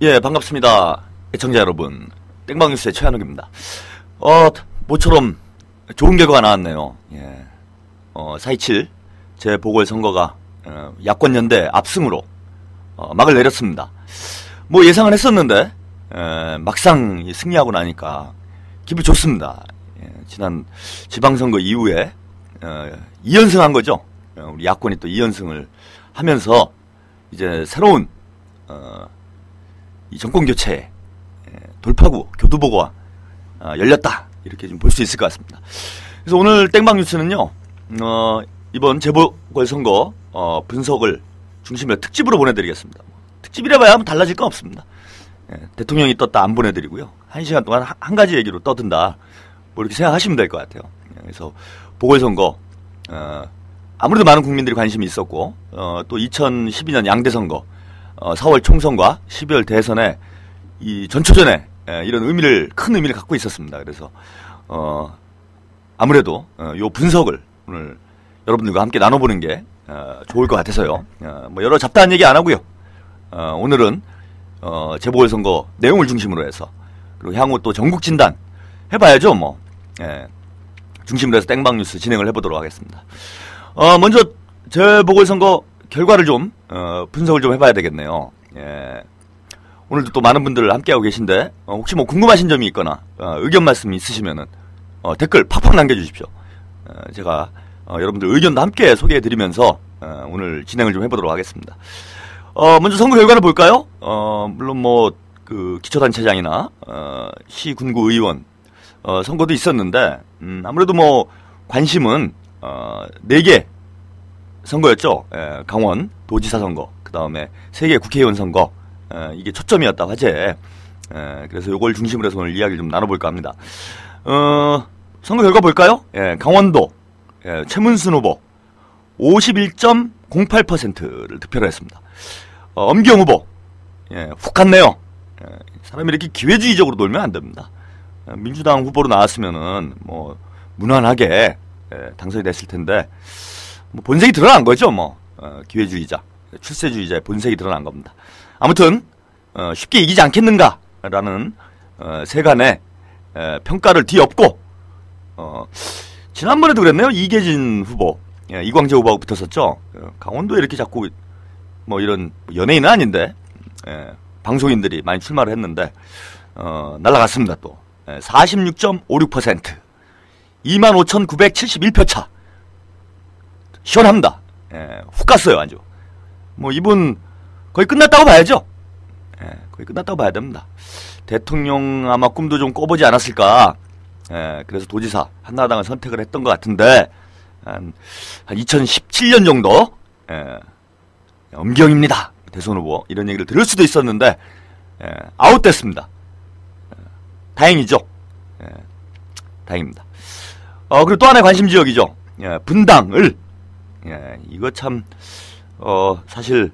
예, 반갑습니다. 애청자 여러분. 땡방뉴스의 최한욱입니다. 모처럼 좋은 결과가 나왔네요. 예. 4.27 재보궐선거가, 야권연대 압승으로, 막을 내렸습니다. 뭐 예상은 했었는데, 막상 승리하고 나니까 기분이 좋습니다. 예, 지난 지방선거 이후에, 2연승 한 거죠. 우리 야권이 또 2연승을 하면서, 이제 새로운, 이 정권교체의 돌파구, 교두보고가 열렸다. 이렇게 좀 볼 수 있을 것 같습니다. 그래서 오늘 땡방뉴스는요, 이번 재보궐선거 분석을 중심으로 특집으로 보내드리겠습니다. 특집이라봐야 뭐 달라질 건 없습니다. 대통령이 떴다 안 보내드리고요. 1시간 동안 한 가지 얘기로 떠든다. 뭐 이렇게 생각하시면 될 것 같아요. 그래서 보궐선거, 아무래도 많은 국민들이 관심이 있었고, 또 2012년 양대선거, 4월 총선과 12월 대선에 이 전초전에 이런 큰 의미를 갖고 있었습니다. 그래서 아무래도 요 분석을 오늘 여러분들과 함께 나눠보는 게 좋을 것 같아서요. 뭐 여러 잡다한 얘기 안 하고요. 오늘은 재보궐선거 내용을 중심으로 해서, 그리고 향후 또 전국 진단 해봐야죠. 뭐 중심으로 해서 땡방뉴스 진행을 해보도록 하겠습니다. 먼저 재보궐선거 결과를 좀 분석을 좀 해봐야 되겠네요. 예. 오늘도 또 많은 분들 함께하고 계신데, 혹시 뭐 궁금하신 점이 있거나 의견 말씀 있으시면은 댓글 팍팍 남겨주십시오. 제가 여러분들 의견도 함께 소개해드리면서 오늘 진행을 좀 해보도록 하겠습니다. 먼저 선거 결과를 볼까요? 물론 뭐 그 기초단체장이나 시, 군구 의원 선거도 있었는데, 아무래도 뭐 관심은 4개 선거였죠. 강원 도지사 선거, 그 다음에 3개 국회의원 선거, 이게 초점이었다, 화제에. 그래서 요걸 중심으로 해서 오늘 이야기를 좀 나눠볼까 합니다. 선거 결과 볼까요? 강원도, 최문순 후보 51.08%를 득표를 했습니다. 엄경 후보, 훅 갔네요. 사람이 이렇게 기회주의적으로 놀면 안 됩니다. 민주당 후보로 나왔으면은 뭐 무난하게 당선이 됐을 텐데, 뭐 본색이 드러난 거죠. 뭐 기회주의자, 출세주의자의 본색이 드러난 겁니다. 아무튼 쉽게 이기지 않겠는가라는 세간의 평가를 뒤엎고, 지난번에도 그랬네요. 이계진 후보, 이광재 후보하고 붙었었죠. 강원도에 이렇게 자꾸 뭐 이런 연예인은 아닌데 방송인들이 많이 출마를 했는데 날아갔습니다. 또 46.56%, 25,971표 차. 시원합니다. 훅 갔어요, 아주. 뭐 이분 거의 끝났다고 봐야죠. 거의 끝났다고 봐야 됩니다. 대통령 아마 꿈도 좀 꿔보지 않았을까. 그래서 도지사 한나라당을 선택을 했던 것 같은데, 한 2017년 정도 엄경입니다, 대선 후보, 이런 얘기를 들을 수도 있었는데 아웃됐습니다. 다행이죠. 다행입니다. 그리고 또 하나의 관심 지역이죠. 분당을, 이거 참 사실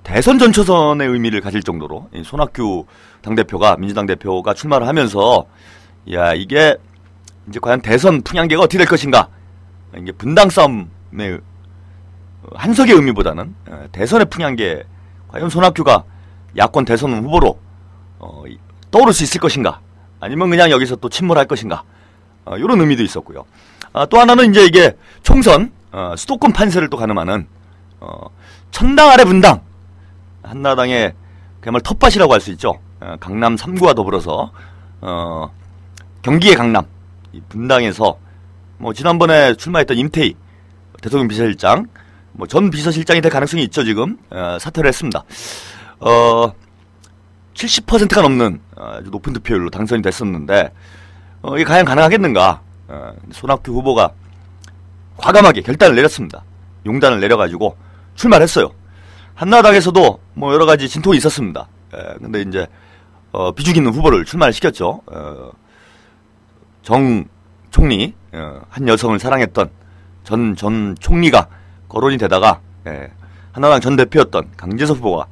대선 전초선의 의미를 가질 정도로 손학규 당대표가, 민주당 대표가 출마를 하면서, 야, 이게 이제 과연 대선 풍향계가 어떻게 될 것인가. 이게 분당 싸움의 한석의 의미보다는 대선의 풍향계, 과연 손학규가 야권 대선 후보로 떠오를 수 있을 것인가, 아니면 그냥 여기서 또 침몰할 것인가, 이런 의미도 있었고요. 또 하나는 이제 이게 총선 수도권 판세를 또 가늠하는 천당 아래 분당, 한나라당의 그야말로 텃밭이라고 할 수 있죠. 강남 3구와 더불어서 경기의 강남, 이 분당에서 뭐 지난번에 출마했던 임태희 대통령 비서실장, 뭐 전 비서실장이 될 가능성이 있죠. 지금 사퇴를 했습니다. 70%가 넘는 아주 높은 득표율로 당선이 됐었는데, 이게 과연 가능하겠는가. 손학규 후보가 과감하게 결단을 내렸습니다. 용단을 내려가지고 출마를 했어요. 한나라당에서도 뭐 여러가지 진통이 있었습니다. 근데 이제 비중 있는 후보를 출마를 시켰죠. 정 총리, 한 여성을 사랑했던 전 총리가 거론이 되다가, 한나라당 전 대표였던 강재섭 후보가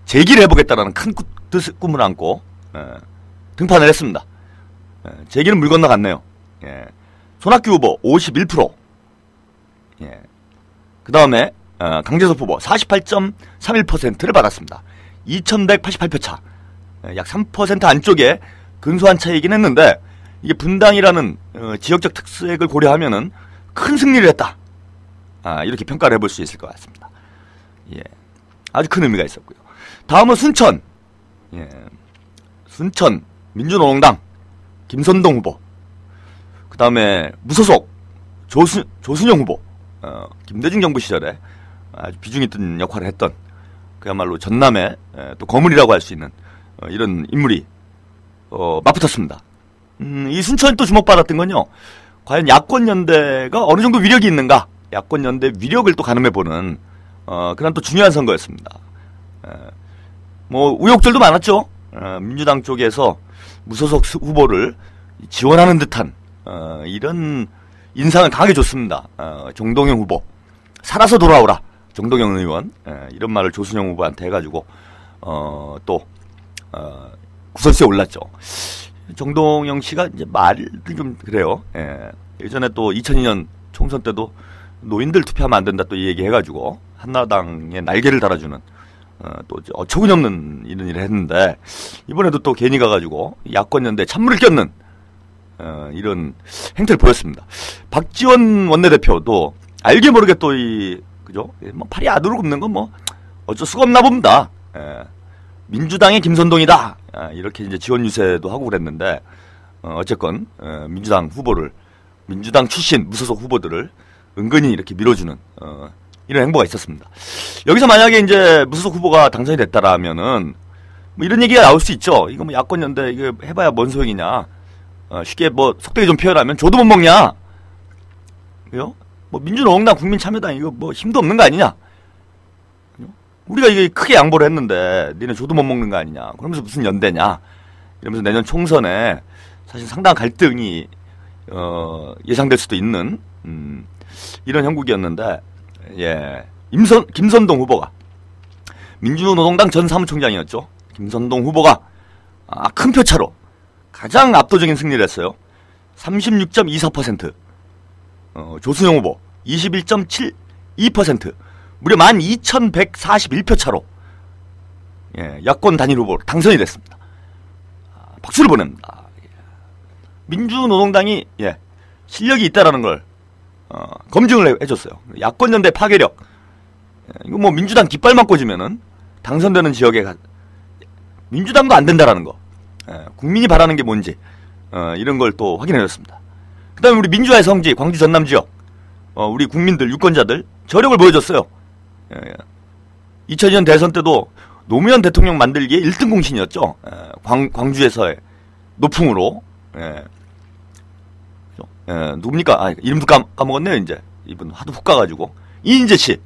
재기를 해보겠다라는 큰 꿈을 안고 등판을 했습니다. 재기는 물 건너갔네요. 손학규 후보 51%, 그 다음에 강재섭 후보 48.31%를 받았습니다. 2188표 차. 약 3% 안쪽에 근소한 차이긴 했는데, 이게 분당이라는 지역적 특색을 고려하면은 큰 승리를 했다. 이렇게 평가를 해볼 수 있을 것 같습니다. 예. 아주 큰 의미가 있었고요. 다음은 순천. 예. 순천 민주노동당 김선동 후보. 그 다음에 무소속 조순영 후보. 김대중 정부 시절에 아주 비중 있던 역할을 했던 그야말로 전남의 또 거물이라고 할 수 있는 이런 인물이 맞붙었습니다. 이 순천이 또 주목받았던 건요. 과연 야권연대가 어느 정도 위력이 있는가? 야권연대 위력을 또 가늠해보는 그런 또 중요한 선거였습니다. 뭐 우욕들도 많았죠. 민주당 쪽에서 무소속 후보를 지원하는 듯한 이런 인상을 강하게 줬습니다. 정동영 후보 살아서 돌아오라. 정동영 의원 이런 말을 조순영 후보한테 해가지고 또 구설수에 올랐죠. 정동영 씨가 이제 말이 좀 그래요. 예전에 또 2002년 총선 때도 노인들 투표하면 안 된다 또 이 얘기 해가지고 한나라당에 날개를 달아주는 또 어처구니없는 이런 일을 했는데 이번에도 또 괜히 가가지고 야권연대 찬물을 꼈는 이런 행태를 보였습니다. 박지원 원내대표도 알게 모르게 또 그죠? 뭐 팔이 아두를 굽는 건 뭐 어쩔 수가 없나 봅니다. 민주당의 김선동이다. 이렇게 이제 지원 유세도 하고 그랬는데 어쨌건 민주당 출신 무소속 후보들을 은근히 이렇게 밀어주는 이런 행보가 있었습니다. 여기서 만약에 이제 무소속 후보가 당선이 됐다라면은 뭐 이런 얘기가 나올 수 있죠. 이거 뭐 야권연대 이거 해봐야 뭔 소용이냐. 쉽게 뭐 속되게 좀 표현하면 줘도 못 먹냐. 그요? 뭐 민주노동당 국민참여당 이거 뭐 힘도 없는 거 아니냐. 우리가 이게 크게 양보를 했는데 니네 줘도 못 먹는 거 아니냐. 그러면서 무슨 연대냐. 이러면서 내년 총선에 사실 상당한 갈등이 예상될 수도 있는 이런 형국이었는데 예. 김선동 후보가 민주노동당 전 사무총장이었죠. 김선동 후보가 큰 표차로 가장 압도적인 승리를 했어요. 36.24%. 조순영 후보 21.72%. 무려 12,141표 차로 예, 야권 단일 후보로 당선이 됐습니다. 박수를 보냅니다. 민주노동당이 예, 실력이 있다라는 걸 검증을 해줬어요. 야권연대 파괴력. 이거 뭐 민주당 깃발만 꽂으면은 당선되는 지역에 민주당도 안 된다라는 거. 국민이 바라는 게 뭔지 이런 걸 또 확인해줬습니다. 그 다음에 우리 민주화의 성지 광주 전남 지역 우리 국민들 유권자들 저력을 보여줬어요. 2002년 대선 때도 노무현 대통령 만들기에 1등 공신이었죠. 광주에서의 노풍으로 누굽니까? 이름도 까먹었네요. 이제 이분 하도 훅 가가지고 이인재 씨,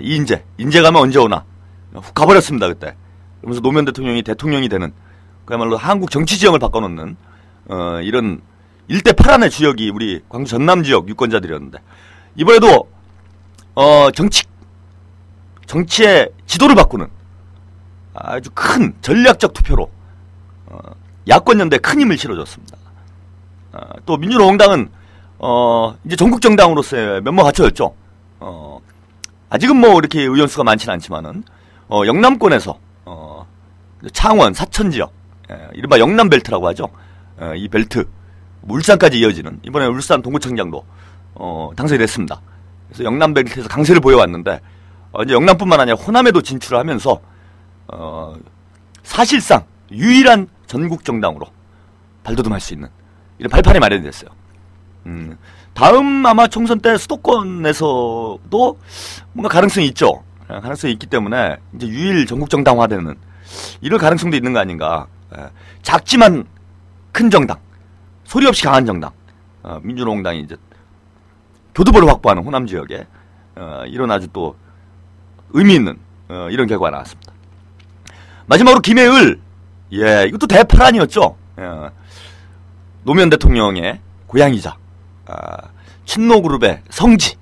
인재 가면 언제 오나 훅 가버렸습니다 그때. 그러면서 노무현 대통령이 되는 그야말로 한국 정치 지형을 바꿔놓는 이런 일대 파란의 주역이 우리 광주 전남 지역 유권자들이었는데 이번에도 정치의 지도를 바꾸는 아주 큰 전략적 투표로 야권연대에 큰 힘을 실어줬습니다. 또 민주노동당은 이제 전국 정당으로서의 면모가 갖춰졌죠. 아직은 뭐 이렇게 의원 수가 많지는 않지만은 영남권에서 창원, 사천 지역, 이른바 영남벨트라고 하죠. 이 벨트 울산까지 이어지는 이번에 울산 동구청장도 당선이 됐습니다. 그래서 영남벨트에서 강세를 보여왔는데 이제 영남뿐만 아니라 호남에도 진출을 하면서 사실상 유일한 전국 정당으로 발돋움할 수 있는 이런 발판이 마련이 됐어요. 다음 아마 총선 때 수도권에서도 뭔가 가능성이 있죠. 가능성이 있기 때문에 이제 유일 전국 정당화되는 이럴 가능성도 있는 거 아닌가. 작지만 큰 정당, 소리 없이 강한 정당, 민주노동당이 이제 교두보를 확보하는 호남 지역에 이런 아주 또 의미 있는 이런 결과가 나왔습니다. 마지막으로 김해을, 이것도 대파란이었죠. 노무현 대통령의 고향이자 친노그룹의 성지.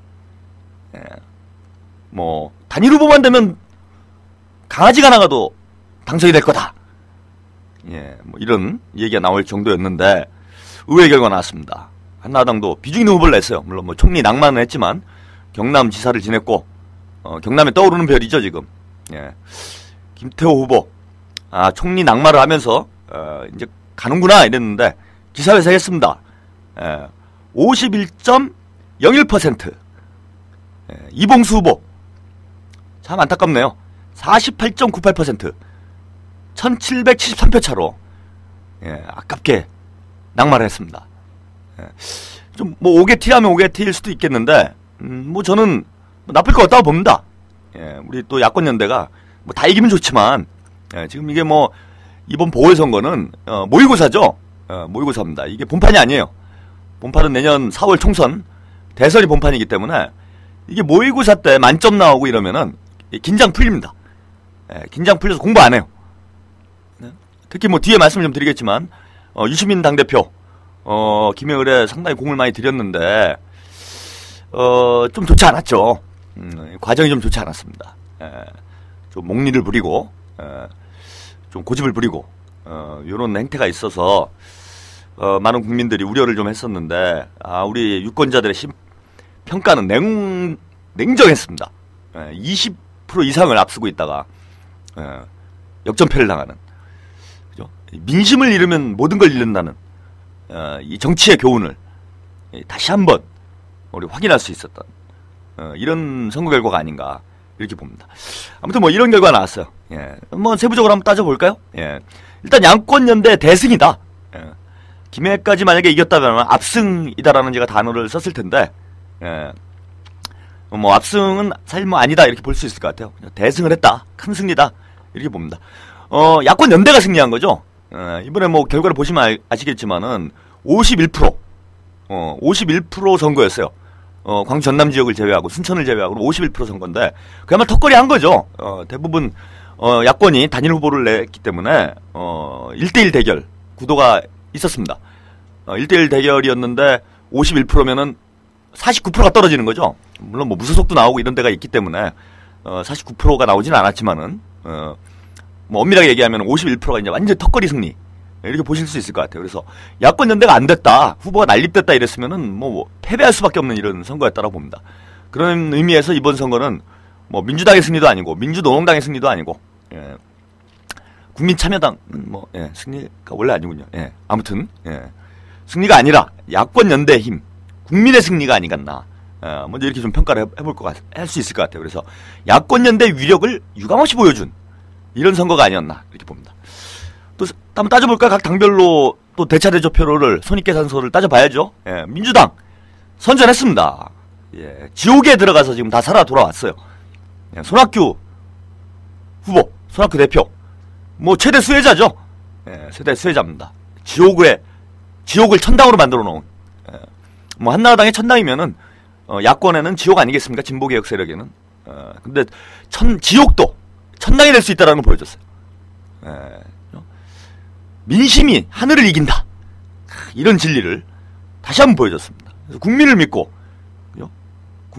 뭐 단일 후보만 되면 강아지가 나가도 당선이 될 거다. 뭐 이런 얘기가 나올 정도였는데 의외의 결과가 나왔습니다. 한나라당도 비중 있는 후보를 냈어요. 물론 뭐 총리 낭만은 했지만 경남 지사를 지냈고 경남에 떠오르는 별이죠 지금. 김태호 후보, 총리 낙마를 하면서, 이제 가는구나 이랬는데, 기사회생 했습니다. 51.01%. 이봉수 후보, 참 안타깝네요. 48.98%. 1773표 차로, 아깝게 낙마를 했습니다. 좀, 뭐, 5개 T라면 5개 T일 수도 있겠는데, 뭐, 저는, 나쁠 것 같다고 봅니다. 우리 또 야권연대가, 뭐, 다 이기면 좋지만, 지금 이게 뭐, 이번 보궐선거는, 모의고사죠? 모의고사입니다. 이게 본판이 아니에요. 본판은 내년 4월 총선, 대선이 본판이기 때문에, 이게 모의고사 때 만점 나오고 이러면은, 긴장 풀립니다. 긴장 풀려서 공부 안 해요. 특히 뭐, 뒤에 말씀을 좀 드리겠지만, 유시민 당대표, 김해을에 상당히 공을 많이 들였는데, 좀 좋지 않았죠. 과정이 좀 좋지 않았습니다. 좀 목리를 부리고, 좀 고집을 부리고, 요런 행태가 있어서, 많은 국민들이 우려를 좀 했었는데, 우리 유권자들의 평가는 냉정했습니다. 20% 이상을 앞서고 있다가, 역전패를 당하는, 그죠? 민심을 잃으면 모든 걸 잃는다는, 이 정치의 교훈을 다시 한번 우리 확인할 수 있었던 이런 선거 결과가 아닌가 이렇게 봅니다. 아무튼 뭐 이런 결과가 나왔어요. 뭐 세부적으로 한번 따져볼까요? 일단 양권연대 대승이다. 김해까지 만약에 이겼다면 압승이다라는 제가 단어를 썼을 텐데, 뭐 압승은 사실 뭐 아니다 이렇게 볼 수 있을 것 같아요. 대승을 했다, 큰 승리다 이렇게 봅니다. 야권연대가 승리한 거죠. 이번에 뭐 결과를 보시면 아시겠지만은 51% 51% 선거였어요. 광주 전남 지역을 제외하고 순천을 제외하고 51% 선거인데 그야말로 턱걸이 한 거죠. 대부분 야권이 단일 후보를 냈기 때문에 1대1 대결 구도가 있었습니다. 1대1 대결이었는데 51%면은 49%가 떨어지는 거죠. 물론 뭐 무소속도 나오고 이런 데가 있기 때문에 49%가 나오진 않았지만은 뭐 엄밀하게 얘기하면 51%가 이제 완전 턱걸이 승리 이렇게 보실 수 있을 것 같아요. 그래서 야권 연대가 안 됐다, 후보가 난립됐다 이랬으면은 뭐 패배할 수밖에 없는 이런 선거였다라고 봅니다. 그런 의미에서 이번 선거는 뭐 민주당의 승리도 아니고 민주노동당의 승리도 아니고 국민참여당 뭐 승리가 원래 아니군요. 아무튼 승리가 아니라 야권 연대의 힘, 국민의 승리가 아니겠나. 먼저 이렇게 좀 평가를 할 수 있을 것 같아요. 그래서 야권 연대의 위력을 유감없이 보여준 이런 선거가 아니었나 이렇게 봅니다. 또 한번 따져볼까? 각 당별로 또 대차대조표를 손익계산서를 따져봐야죠. 민주당 선전했습니다. 지옥에 들어가서 지금 다 살아 돌아왔어요. 손학규 후보, 손학규 대표 뭐 최대 수혜자죠. 최대 수혜자입니다. 지옥을 천당으로 만들어 놓은 뭐 한나라당의 천당이면은 야권에는 지옥 아니겠습니까? 진보개혁 세력에는. 근데 지옥도 천당이 될 수 있다라는 걸 보여줬어요. 민심이 하늘을 이긴다. 이런 진리를 다시 한번 보여줬습니다. 그래서 국민을 믿고,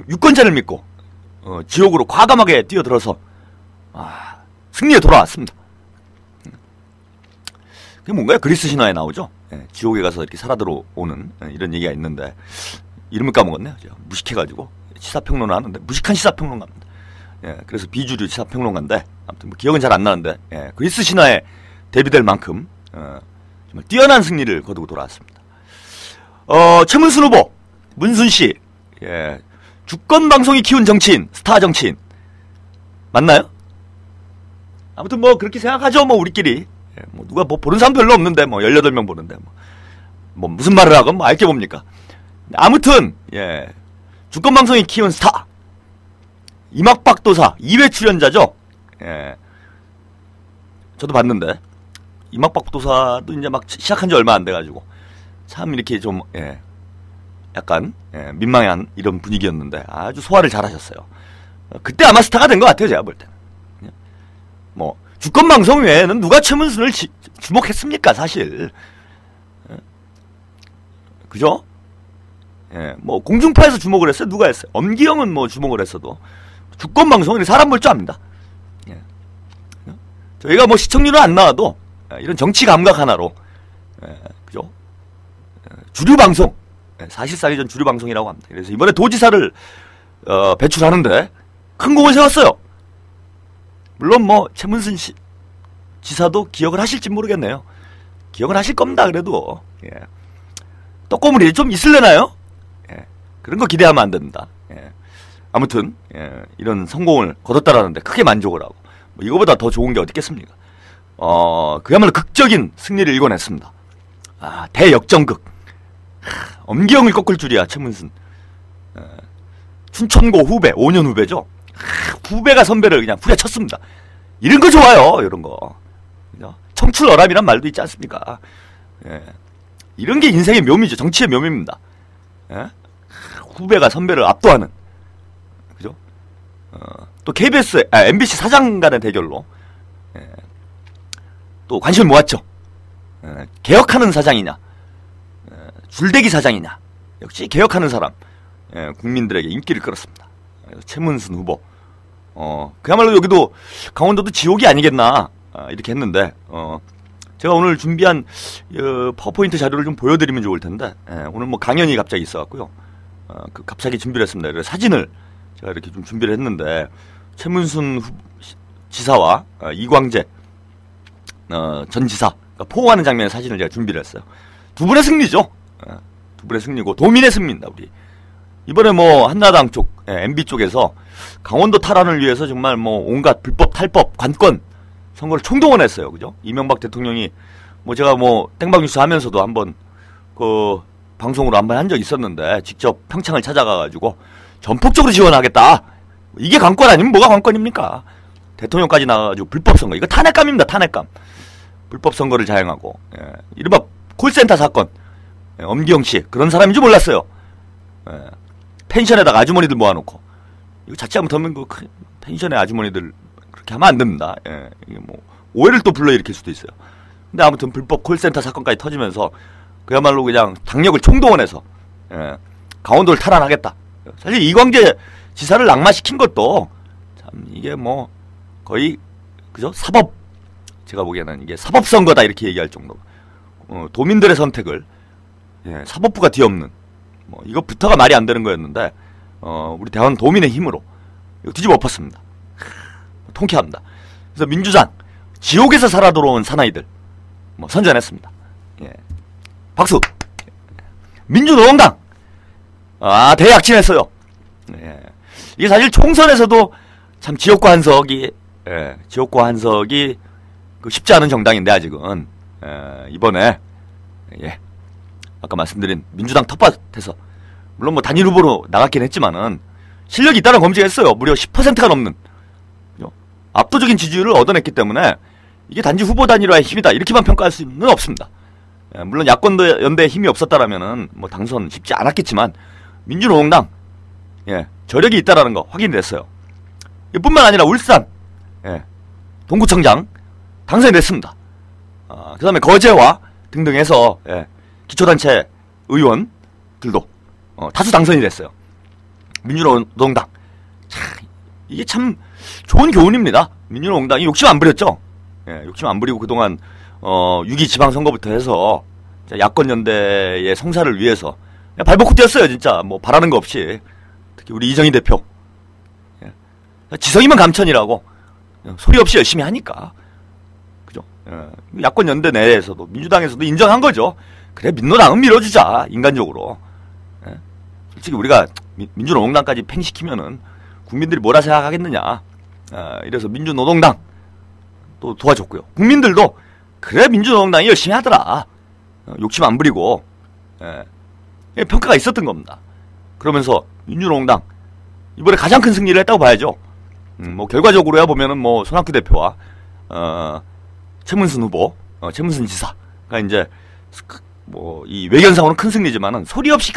유권자를 믿고, 지옥으로 과감하게 뛰어들어서, 승리에 돌아왔습니다. 그게 뭔가요? 그리스 신화에 나오죠? 지옥에 가서 이렇게 살아 들어오는 이런 얘기가 있는데, 이름을 까먹었네요. 무식해가지고. 시사평론을 하는데, 무식한 시사평론가입니다. 그래서 비주류 시사평론가인데, 아무튼 뭐 기억은 잘 안 나는데, 그리스 신화에 대비될 만큼, 정말 뛰어난 승리를 거두고 돌아왔습니다. 최문순 후보, 문순씨, 주권방송이 키운 정치인, 스타 정치인. 맞나요? 아무튼 뭐 그렇게 생각하죠, 뭐 우리끼리. 뭐 누가 뭐 보는 사람 별로 없는데, 뭐 18명 보는데, 뭐 무슨 말을 하건 뭐 알게 뭡니까? 아무튼, 주권방송이 키운 스타. 이막박도사 2회 출연자죠? 저도 봤는데. 이막박도사도 이제 막 시작한 지 얼마 안 돼가지고 참 이렇게 좀 약간 민망한 이런 분위기였는데 아주 소화를 잘 하셨어요. 그때 아마 스타가 된 것 같아요. 제가 볼 때는. 뭐 주권방송 외에는 누가 최문순을 주목했습니까 사실. 그죠? 뭐 공중파에서 주목을 했어요. 누가 했어요? 엄기영은 뭐 주목을 했어도 주권방송은 사람 볼 줄 압니다. 저희가 뭐 시청률은 안 나와도 이런 정치 감각 하나로, 그죠? 주류방송, 사실상 이전 주류방송이라고 합니다. 그래서 이번에 도지사를, 배출하는데 큰 공을 세웠어요. 물론 뭐 최문순 지사도 기억을 하실지 모르겠네요. 기억을 하실 겁니다. 그래도 예. 떡고물이 좀 있을래나요? 예. 그런 거 기대하면 안 됩니다. 예. 아무튼 이런 성공을 거뒀다라는데 크게 만족을 하고 뭐 이거보다 더 좋은 게 어디 있겠습니까? 그야말로 극적인 승리를 일궈냈습니다. 대역전극. 엄기영을 꺾을 줄이야 최문순. 춘천고 후배, 5년 후배죠. 후배가 선배를 그냥 후려쳤습니다. 이런 거 좋아요. 이런 거. 청출어람이란 말도 있지 않습니까? 예. 이런 게 인생의 묘미죠. 정치의 묘미입니다. 예? 후배가 선배를 압도하는. 그죠? 또 KBS, MBC 사장 간의 대결로 또 관심을 모았죠. 개혁하는 사장이냐, 줄대기 사장이냐. 역시 개혁하는 사람. 국민들에게 인기를 끌었습니다. 최문순 후보. 그야말로 여기도 강원도도 지옥이 아니겠나 이렇게 했는데 제가 오늘 준비한 파워포인트 자료를 좀 보여드리면 좋을 텐데 오늘 뭐 강연이 갑자기 있어갖고요. 갑자기 준비를 했습니다. 그래서 사진을 제가 이렇게 좀 준비를 했는데 최문순 지사와 이광재 전 지사 포옹하는 장면의 사진을 제가 준비를 했어요. 두 분의 승리죠. 두 분의 승리고 도민의 승리입니다. 우리 이번에 뭐 한나라당 쪽, MB 쪽에서 강원도 탈환을 위해서 정말 뭐 온갖 불법, 탈법, 관권 선거를 총동원했어요. 그죠? 이명박 대통령이 뭐 제가 뭐 땡방뉴스 하면서도 한번 그 방송으로 한번 한 적 있었는데 직접 평창을 찾아가가지고 전폭적으로 지원하겠다. 이게 관권 아니면 뭐가 관권입니까? 대통령까지 나가가지고 불법 선거. 이거 탄핵감입니다. 탄핵감. 불법 선거를 자행하고 이른바 콜센터 사건. 엄기영 씨 그런 사람인 줄 몰랐어요. 펜션에다가 아주머니들 모아놓고 이거 자칫 잘못하면 그 펜션의 아주머니들 그렇게 하면 안 됩니다. 이게 뭐 오해를 또 불러일으킬 수도 있어요. 근데 아무튼 불법 콜센터 사건까지 터지면서 그야말로 그냥 당력을 총동원해서 강원도를 탈환하겠다. 사실 이광재 지사를 낙마시킨 것도 참 이게 뭐 거의 그죠? 사법 제가 보기에는 이게 사법 선거다 이렇게 얘기할 정도로 도민들의 선택을 사법부가 뒤엎는 뭐 이것부터가 말이 안 되는 거였는데 우리 대한 도민의 힘으로 이거 뒤집어 엎었습니다. 통쾌합니다. 그래서 민주당 지옥에서 살아 돌아온 사나이들 뭐 선전했습니다. 박수. 민주노동당 대약진했어요. 이게 사실 총선에서도 참 지역구 한석이 쉽지 않은 정당인데 아직은 이번에 아까 말씀드린 민주당 텃밭에서 물론 뭐 단일 후보로 나갔긴 했지만은 실력이 있다는 검증했어요. 무려 10%가 넘는 압도적인 지지율을 얻어냈기 때문에 이게 단지 후보 단일화의 힘이다 이렇게만 평가할 수는 없습니다. 물론 야권도 연대에 힘이 없었다라면은 뭐 당선 쉽지 않았겠지만 민주노동당 저력이 있다라는 거 확인됐어요. 이뿐만 아니라 울산 동구청장 당선이 됐습니다. 그 다음에 거제와 등등 해서 기초단체 의원들도 다수 당선이 됐어요. 민주노동당. 이게 참 좋은 교훈입니다. 민주노동당이 욕심 안 부렸죠. 욕심 안 부리고 그동안 6.2 지방선거부터 해서 야권 연대의 성사를 위해서 발벗고 뛰었어요. 진짜 뭐 바라는 거 없이. 특히 우리 이정희 대표 지성이면 감천이라고 소리 없이 열심히 하니까 그죠? 야권 연대 내에서도 민주당에서도 인정한 거죠. 그래 민노당은 밀어주자 인간적으로. 솔직히 우리가 민주노동당까지 팽시키면은 국민들이 뭐라 생각하겠느냐. 이래서 민주노동당 또 도와줬고요. 국민들도 그래 민주노동당이 열심히 하더라. 욕심 안 부리고 평가가 있었던 겁니다. 그러면서 민주노동당 이번에 가장 큰 승리를 했다고 봐야죠. 뭐 결과적으로야 보면은 뭐 손학규 대표와 최문순 후보, 최문순 지사가 이제 뭐 이 외견상으로는 큰 승리지만은 소리 없이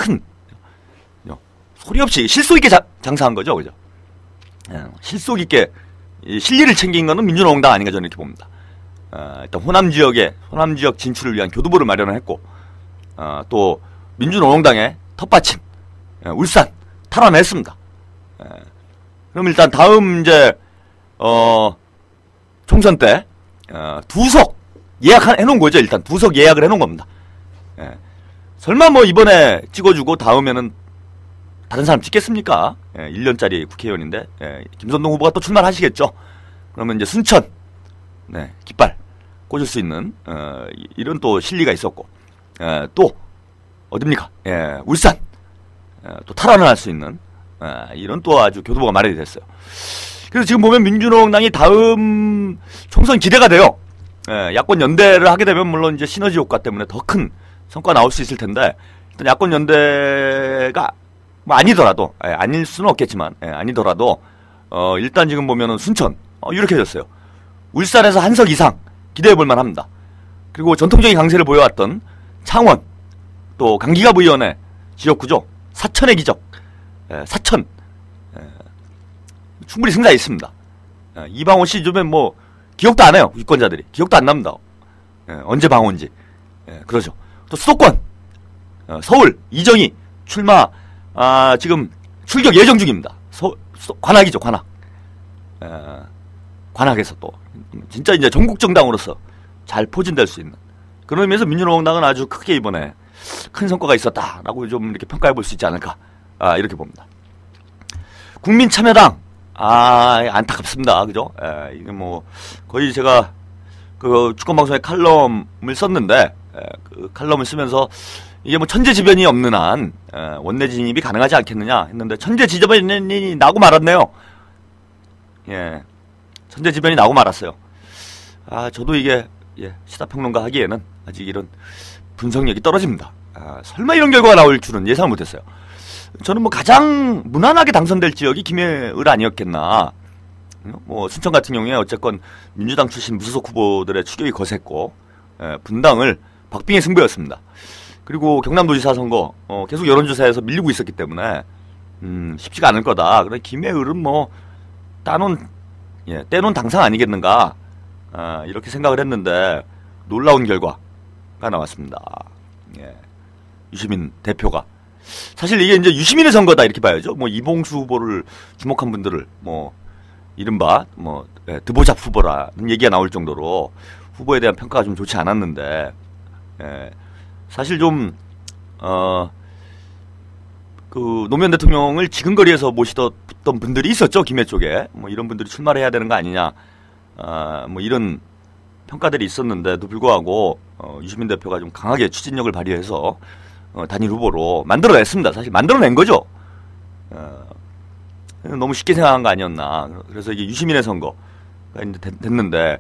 실속 있게 장사한 거죠, 그죠? 실속 있게 실리를 챙긴 거는 민주노동당 아닌가 저는 이렇게 봅니다. 일단 호남 지역 진출을 위한 교두보를 마련을 했고, 또 민주노동당의 텃밭인 울산 탈환했습니다. 그럼 일단 다음 이제 총선 때 두석 예약해 놓은 거죠. 일단 두석 예약을 해 놓은 겁니다. 설마 뭐 이번에 찍어주고 다음에는 다른 사람 찍겠습니까? 1년짜리 국회의원인데 김선동 후보가 또 출마를 하시겠죠. 그러면 이제 순천, 네, 깃발 꽂을 수 있는 이런 또 실리가 있었고, 또 어딥니까? 예, 울산, 또 탈환을 할 수 있는 이런 또 아주 교두보가 마련이 됐어요. 그래서 지금 보면 민주노총당이 다음 총선 기대가 돼요. 야권 연대를 하게 되면 물론 이제 시너지 효과 때문에 더 큰 성과 나올 수 있을 텐데, 일단 야권 연대가 뭐 아니더라도, 아닐 수는 없겠지만, 아니더라도 일단 지금 보면은 순천 유력해졌어요. 울산에서 한석 이상 기대해 볼 만합니다. 그리고 전통적인 강세를 보여왔던 창원, 또 강기갑 의원의 지역구죠. 사천의 기적, 사천, 충분히 승자 있습니다. 이방호 씨 요즘에 뭐 기억도 안 해요. 유권자들이 기억도 안 납니다. 언제 방호인지. 그러죠. 또 수도권, 서울 이정희 출마, 지금 출격 예정 중입니다. 관악이죠, 관악. 관악에서 또 진짜 이제 전국 정당으로서 잘 포진될 수 있는 그런 의미에서 민주노총당은 아주 크게 이번에 큰 성과가 있었다라고 좀 이렇게 평가해 볼 수 있지 않을까, 이렇게 봅니다. 국민참여당, 안타깝습니다. 그죠? 이게 뭐 거의 제가 그 주권방송에 칼럼을 썼는데, 그 칼럼을 쓰면서 이게 뭐 천재지변이 없는 한 원내 진입이 가능하지 않겠느냐 했는데, 천재지변이 나고 말았네요. 예, 천재지변이 나고 말았어요. 저도 이게 시사평론가 하기에는 아직 이런 분석력이 떨어집니다. 설마 이런 결과가 나올 줄은 예상 못했어요. 저는 뭐 가장 무난하게 당선될 지역이 김해을 아니었겠나. 뭐 순천 같은 경우에 어쨌건 민주당 출신 무소속 후보들의 추격이 거셌고, 분당을 박빙의 승부였습니다. 그리고 경남도지사 선거 계속 여론조사에서 밀리고 있었기 때문에 쉽지가 않을 거다. 그래 김해을은 뭐 떼놓은 당상 아니겠는가, 이렇게 생각을 했는데 놀라운 결과가 나왔습니다. 유시민 대표가, 사실 이게 이제 유시민의 선거다 이렇게 봐야죠. 뭐 이봉수 후보를 주목한 분들을 뭐 이른바 뭐 드보잡 후보라는 얘기가 나올 정도로 후보에 대한 평가가 좀 좋지 않았는데, 사실 좀 그 노무현 대통령을 지근거리에서 모시던 분들이 있었죠. 김해 쪽에 뭐 이런 분들이 출마를 해야 되는 거 아니냐, 뭐 이런 평가들이 있었는데도 불구하고 유시민 대표가 좀 강하게 추진력을 발휘해서 단일 후보로 만들어냈습니다. 사실 만들어낸 거죠. 너무 쉽게 생각한 거 아니었나. 그래서 이게 유시민의 선거가 이제 됐는데,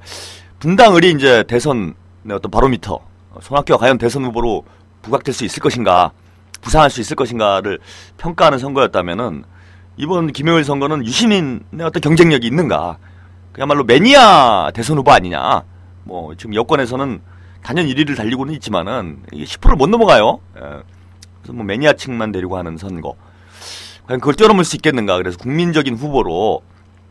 분당을이 이제 대선의 어떤 바로미터, 손학규가 과연 대선 후보로 부각될 수 있을 것인가, 부상할 수 있을 것인가를 평가하는 선거였다면은, 이번 김해을 선거는 유시민의 어떤 경쟁력이 있는가, 그야말로 매니아 대선 후보 아니냐. 뭐 지금 여권에서는 단연 1위를 달리고는 있지만은 이게 10%를 못 넘어가요. 그래서 뭐 매니아층만 데리고 하는 선거, 과연 그걸 뛰어넘을 수 있겠는가. 그래서 국민적인 후보로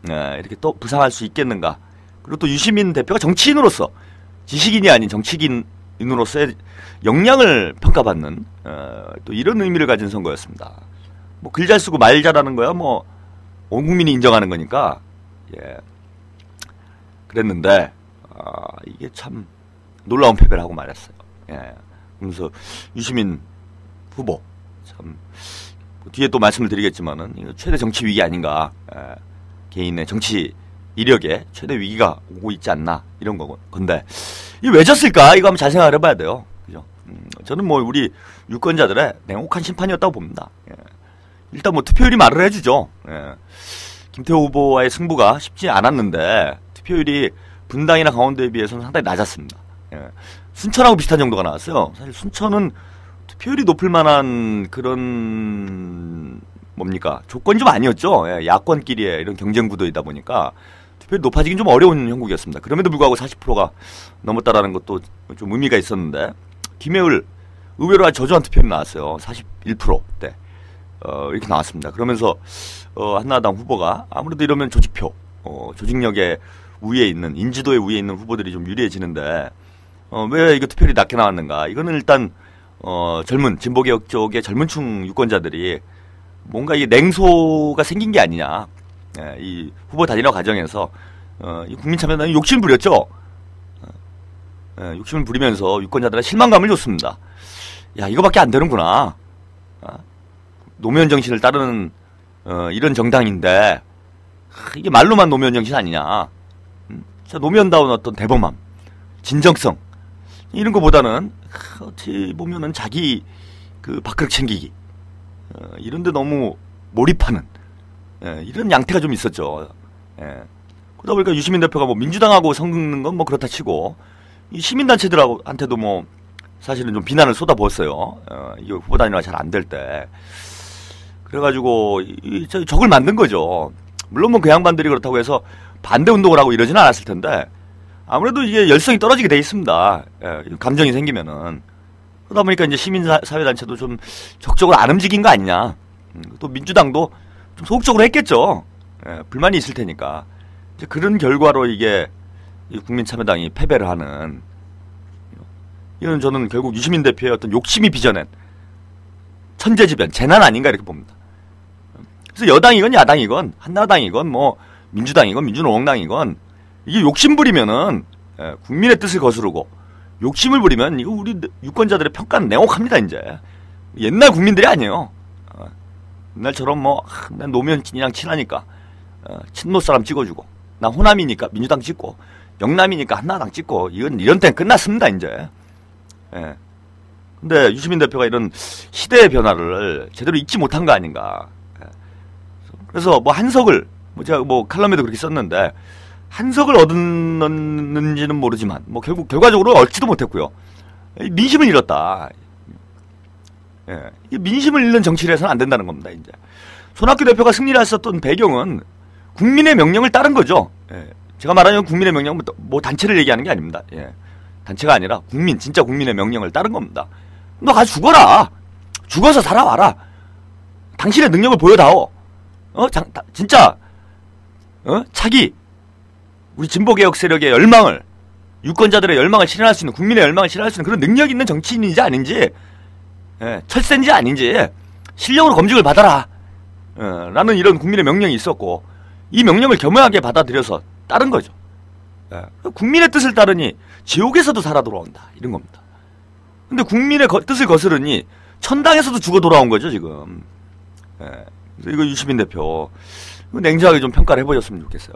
이렇게 또 부상할 수 있겠는가. 그리고 또 유시민 대표가 정치인으로서, 지식인이 아닌 정치인으로서의 역량을 평가받는 또 이런 의미를 가진 선거였습니다. 뭐 글 잘 쓰고 말 잘하는 거야 뭐 온 국민이 인정하는 거니까, 그랬는데 이게 참 놀라운 패배를 하고 말았어요. 그러면서 유시민 후보 참 뒤에 또 말씀을 드리겠지만은 최대 정치 위기 아닌가, 개인의 정치 이력에 최대 위기가 오고 있지 않나, 이런 건데 이게 왜 졌을까, 이거 한번 잘 생각을 해봐야 돼요. 그죠? 저는 뭐 우리 유권자들의 냉혹한 심판이었다고 봅니다. 일단 뭐 투표율이 말을 해주죠. 김태호 후보와의 승부가 쉽지 않았는데 투표율이 분당이나 강원도에 비해서는 상당히 낮았습니다. 순천하고 비슷한 정도가 나왔어요. 사실 순천은 투표율이 높을 만한 그런 뭡니까, 조건이 좀 아니었죠. 야권끼리의 이런 경쟁 구도이다 보니까 투표율이 높아지긴 좀 어려운 형국이었습니다. 그럼에도 불구하고 40%가 넘었다라는 것도 좀 의미가 있었는데, 김해을 의외로 아주 저조한 투표율이 나왔어요. 41%대 이렇게 나왔습니다. 그러면서 한나라당 후보가 아무래도 이러면 조직표, 조직력의 우위에 있는, 인지도의 우위에 있는 후보들이 좀 유리해지는데, 왜 이거 투표율이 낮게 나왔는가. 이거는 일단 젊은 진보개혁 쪽의 젊은층 유권자들이 뭔가 이 냉소가 생긴 게 아니냐. 이 후보 단일화 과정에서 이 국민참여당이 욕심을 부렸죠. 욕심을 부리면서 유권자들의 실망감을 줬습니다. 야, 이거밖에 안 되는구나. 노무현 정신을 따르는 이런 정당인데 이게 말로만 노무현 정신 아니냐. 진짜 노면다운 어떤 대범함, 진정성 이런 거보다는 어찌 보면은 자기 그 밥그릇 챙기기 이런데 너무 몰입하는 이런 양태가 좀 있었죠. 그러다 보니까 유시민 대표가 뭐 민주당하고 섞는 건 뭐 그렇다 치고 이 시민단체들한테도 뭐 사실은 좀 비난을 쏟아부었어요. 이게 후보 단일화 잘 안 될 때. 그래가지고 적을 만든 거죠. 물론 뭐 그 양반들이 그렇다고 해서 반대 운동을 하고 이러지는 않았을 텐데 아무래도 이게 열성이 떨어지게 돼 있습니다. 감정이 생기면은. 그러다 보니까 이제 시민사회단체도 좀 적극적으로 안 움직인 거 아니냐. 또 민주당도 좀 소극적으로 했겠죠. 불만이 있을 테니까. 이제 그런 결과로 이게 국민참여당이 패배를 하는. 이건 저는 결국 유시민 대표의 어떤 욕심이 빚어낸 천재지변, 재난 아닌가 이렇게 봅니다. 그래서 여당이건 야당이건 한나라당이건 뭐 민주당이건 민주노동당이건 이게 욕심 부리면은 국민의 뜻을 거스르고 욕심을 부리면 이거 우리 유권자들의 평가는 냉혹합니다. 이제 옛날 국민들이 아니에요. 옛날처럼 뭐 난 노무현이랑 친하니까 친노 사람 찍어주고 나 호남이니까 민주당 찍고 영남이니까 한나라당 찍고 이런 때는 끝났습니다. 이제. 근데 유시민 대표가 이런 시대의 변화를 제대로 읽지 못한 거 아닌가. 그래서 뭐 한석을 제가 뭐 칼럼에도 그렇게 썼는데 한석을 얻었는지는 모르지만 뭐 결국 결과적으로 얻지도 못했고요. 민심을 잃었다. 민심을 잃는 정치를 해서는 안 된다는 겁니다. 이제 손학규 대표가 승리를 했었던 배경은 국민의 명령을 따른 거죠. 제가 말하는 국민의 명령은 뭐 단체를 얘기하는 게 아닙니다. 단체가 아니라 진짜 국민의 명령을 따른 겁니다. 너 가서 죽어라. 죽어서 살아와라. 당신의 능력을 보여다오. 진짜 차기 우리 진보개혁 세력의 열망을 유권자들의 열망을 실현할 수 있는 국민의 열망을 실현할 수 있는 그런 능력 있는 정치인인지 아닌지 철새인지 아닌지 실력으로 검증을 받아라 라는 이런 국민의 명령이 있었고 이 명령을 겸허하게 받아들여서 따른 거죠. 국민의 뜻을 따르니 지옥에서도 살아 돌아온다 이런 겁니다. 근데 국민의 뜻을 거스르니 천당에서도 죽어 돌아온 거죠 지금. 이거 유시민 대표 냉정하게 좀 평가를 해보셨으면 좋겠어요.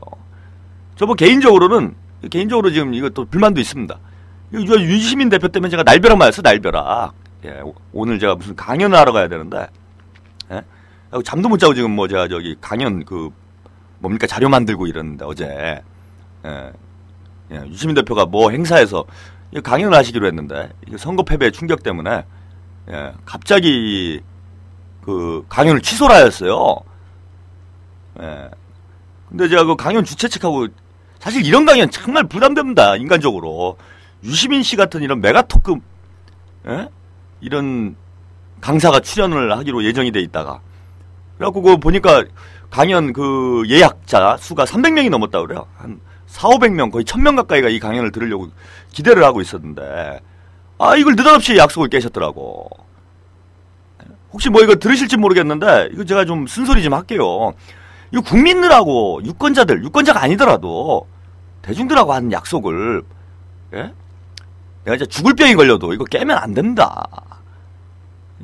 저 뭐 개인적으로 지금 이것도 불만도 있습니다. 유시민 대표 때문에 제가 날벼락 맞았어 날벼락. 오늘 제가 무슨 강연을 하러 가야 되는데 잠도 못 자고 지금 뭐 제가 저기 강연 뭡니까 자료 만들고 이러는데 어제 유시민 대표가 뭐 행사에서 강연을 하시기로 했는데 선거 패배의 충격 때문에 갑자기 그 강연을 취소를 하였어요. 근데 제가 그 강연 주최 측하고 사실 이런 강연 정말 부담됩니다. 인간적으로. 유시민 씨 같은 이런 메가토급 이런 강사가 출연을 하기로 예정이 돼 있다가 그래갖고 그거 보니까 강연 그 예약자 수가 300명이 넘었다 그래요. 한 4,500명 거의 1,000명 가까이가 이 강연을 들으려고 기대를 하고 있었는데 이걸 느닷없이 약속을 깨셨더라고. 혹시 뭐 이거 들으실지 모르겠는데 이거 제가 좀 쓴소리 좀 할게요. 이거 국민들하고 유권자가 아니더라도 대중들하고 하는 약속을 내가 이제 죽을 병이 걸려도 이거 깨면 안 된다.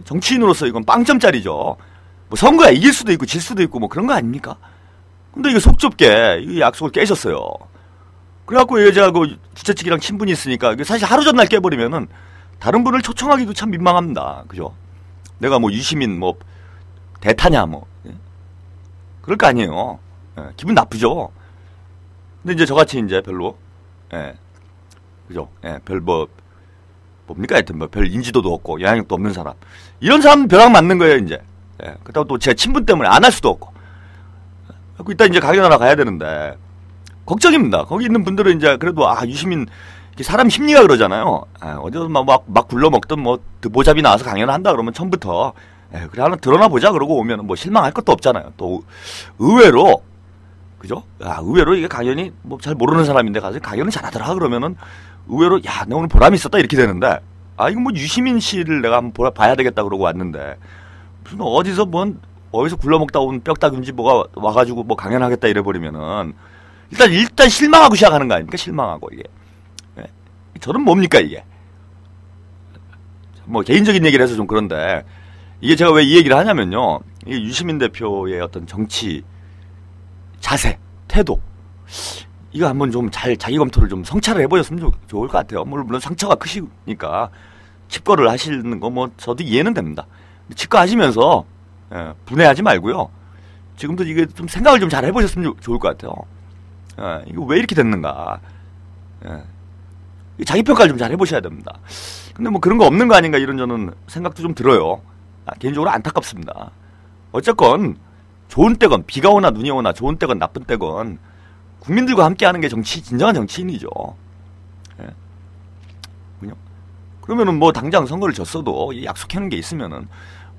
정치인으로서 이건 빵점짜리죠. 뭐 선거야 이길 수도 있고 질 수도 있고 뭐 그런 거 아닙니까? 근데 이거 속 좁게 이 약속을 깨셨어요. 그래갖고 제가 그 주최 측이랑 친분이 있으니까 사실 하루 전날 깨버리면은 다른 분을 초청하기도 참 민망합니다. 그죠? 내가 뭐 유시민 뭐 대타냐 뭐 그럴 거 아니에요. 기분 나쁘죠. 근데 이제 저같이 이제 별로 그죠? 별 뭡니까 하여튼 뭐 별 인지도도 없고 영향력도 없는 사람 이런 사람 벼락 맞는 거예요 이제. 그렇다고 또 제 친분 때문에 안 할 수도 없고. 그리고 이따 이제 강연하러 가야 되는데 걱정입니다. 거기 있는 분들은 이제 그래도 유시민 사람 심리가 그러잖아요. 어디서 막 굴러먹던 뭐 드보잡이 나와서 강연을 한다 그러면 처음부터 그래 하나 드러나 보자 그러고 오면 뭐 실망할 것도 없잖아요. 또 의외로 그죠? 의외로 이게 강연이 뭐 잘 모르는 사람인데 가서 강연을 잘하더라 그러면은 의외로 야 나 오늘 보람이 있었다 이렇게 되는데 이거 뭐 유시민 씨를 내가 한번 봐야 되겠다 그러고 왔는데 무슨 어디서 굴러먹다 온 뼈다귀인지 뭐가 와가지고 뭐 강연하겠다 이래버리면은 일단 실망하고 시작하는 거 아닙니까? 실망하고 이게. 저는 뭡니까 이게? 뭐 개인적인 얘기를 해서 좀 그런데 이게 제가 왜 이 얘기를 하냐면요. 이게 유시민 대표의 어떤 정치 자세, 태도 이거 한번 좀 잘 자기 검토를 좀 성찰을 해보셨으면 좋을 것 같아요. 물론 상처가 크시니까 칩거를 하시는 거 뭐 저도 이해는 됩니다. 칩거하시면서 분해하지 말고요. 지금도 이게 좀 생각을 좀 잘 해보셨으면 좋을 것 같아요. 이거 왜 이렇게 됐는가. 자기 평가를 좀 잘 해보셔야 됩니다. 근데 뭐 그런 거 없는 거 아닌가 이런 저는 생각도 좀 들어요. 개인적으로 안타깝습니다. 어쨌건 좋은 때건 비가 오나 눈이 오나 좋은 때건 나쁜 때건 국민들과 함께하는 게 진정한 정치인이죠. 그러면은 뭐 당장 선거를 졌어도 약속해놓은 게 있으면은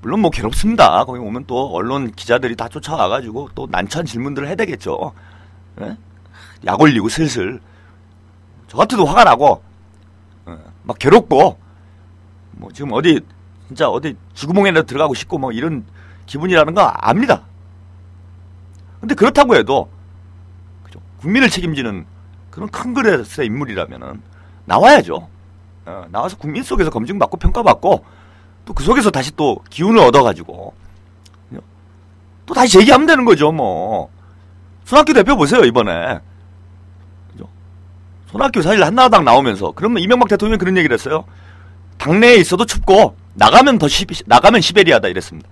물론 뭐 괴롭습니다. 거기 오면 또 언론 기자들이 다 쫓아와가지고 또 난처한 질문들을 해야 되겠죠. 약 올리고 슬슬 저 같아도 화가 나고 막 괴롭고 뭐 지금 진짜 어디 쥐구멍에라도 들어가고 싶고 뭐 이런 기분이라는 거 압니다. 근데 그렇다고 해도 그죠? 국민을 책임지는 그런 큰 그릇의 인물이라면은 나와야죠. 나와서 국민 속에서 검증받고 평가받고 또 그 속에서 다시 또 기운을 얻어가지고 또 다시 재기하면 되는 거죠. 뭐 손학규 대표 보세요 이번에. 그죠? 손학규 사실 한나라당 나오면서 그러면 이명박 대통령이 그런 얘기를 했어요. 당내에 있어도 춥고 나가면 시베리아다 이랬습니다.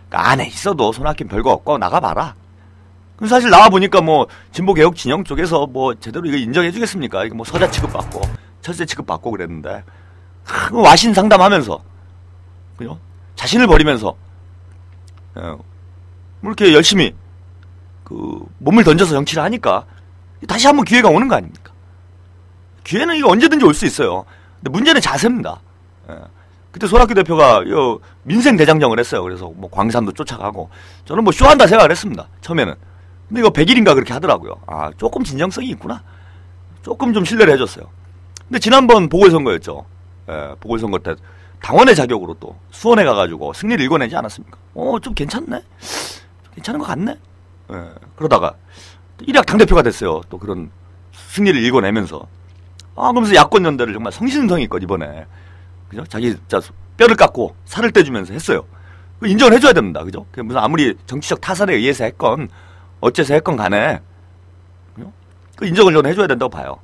그러니까 안에 있어도 손학규는 별거 없고 나가봐라. 그럼 사실 나와보니까 뭐 진보개혁 진영 쪽에서 뭐 제대로 이거 인정해주겠습니까? 이거 뭐 서자 취급받고 철새 취급받고 그랬는데 와신 상담하면서 그죠? 자신을 버리면서 뭐 이렇게 열심히 몸을 던져서 정치를 하니까 다시 한번 기회가 오는 거 아닙니까? 기회는 이거 언제든지 올 수 있어요. 근데 문제는 자세입니다. 그때 손학규 대표가 민생 대장정을 했어요. 그래서 뭐 광산도 쫓아가고 저는 뭐 쇼한다 생각을 했습니다. 처음에는. 근데 이거 100일인가 그렇게 하더라고요. 조금 진정성이 있구나. 조금 좀 신뢰를 해줬어요. 근데 지난번 보궐선거였죠. 보궐선거 때 당원의 자격으로 또 수원에 가가지고 승리를 일궈내지 않았습니까? 좀 괜찮네? 괜찮은 것 같네? 그러다가 일약 당대표가 됐어요. 또 그런 승리를 일궈내면서. 그러면서 야권연대를 정말 성신성의껏 이번에 그죠? 자기 뼈를 깎고 살을 떼주면서 했어요. 인정을 해줘야 됩니다. 그죠? 무슨 아무리 정치적 타산에 의해서 했건 어째서 했건 간에 그 인정을 저는 해줘야 된다고 봐요.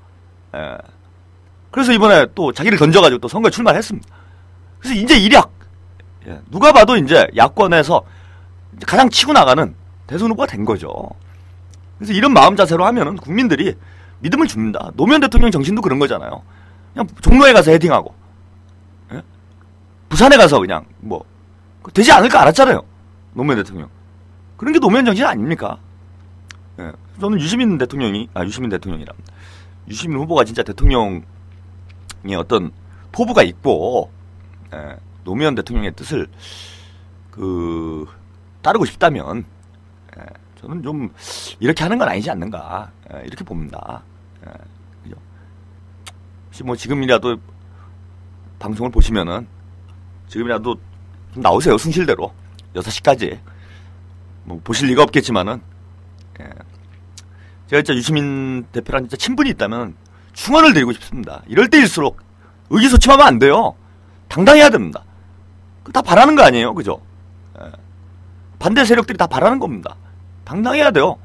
그래서 이번에 또 자기를 던져가지고 또 선거에 출마했습니다. 그래서 이제 일약 누가 봐도 이제 야권에서 가장 치고 나가는 대선 후보가 된 거죠. 그래서 이런 마음 자세로 하면은 국민들이 믿음을 줍니다. 노무현 대통령 정신도 그런 거잖아요. 그냥 종로에 가서 헤딩하고 부산에 가서 그냥 뭐 되지 않을 거 알았잖아요. 노무현 대통령. 그런 게 노무현 정신 아닙니까? 저는 유시민 대통령이랍니다. 유시민 후보가 진짜 대통령의 어떤 포부가 있고 노무현 대통령의 뜻을 따르고 싶다면 저는 좀 이렇게 하는 건 아니지 않는가 이렇게 봅니다. 그죠? 혹시 뭐 지금이라도 방송을 보시면은 지금이라도 좀 나오세요. 순실대로 6시까지 뭐 보실 리가 없겠지만은 제가 진짜 유시민 대표랑 진짜 친분이 있다면 충언을 드리고 싶습니다. 이럴 때일수록 의기소침하면 안 돼요. 당당해야 됩니다. 다 바라는 거 아니에요, 그죠? 반대 세력들이 다 바라는 겁니다. 당당해야 돼요.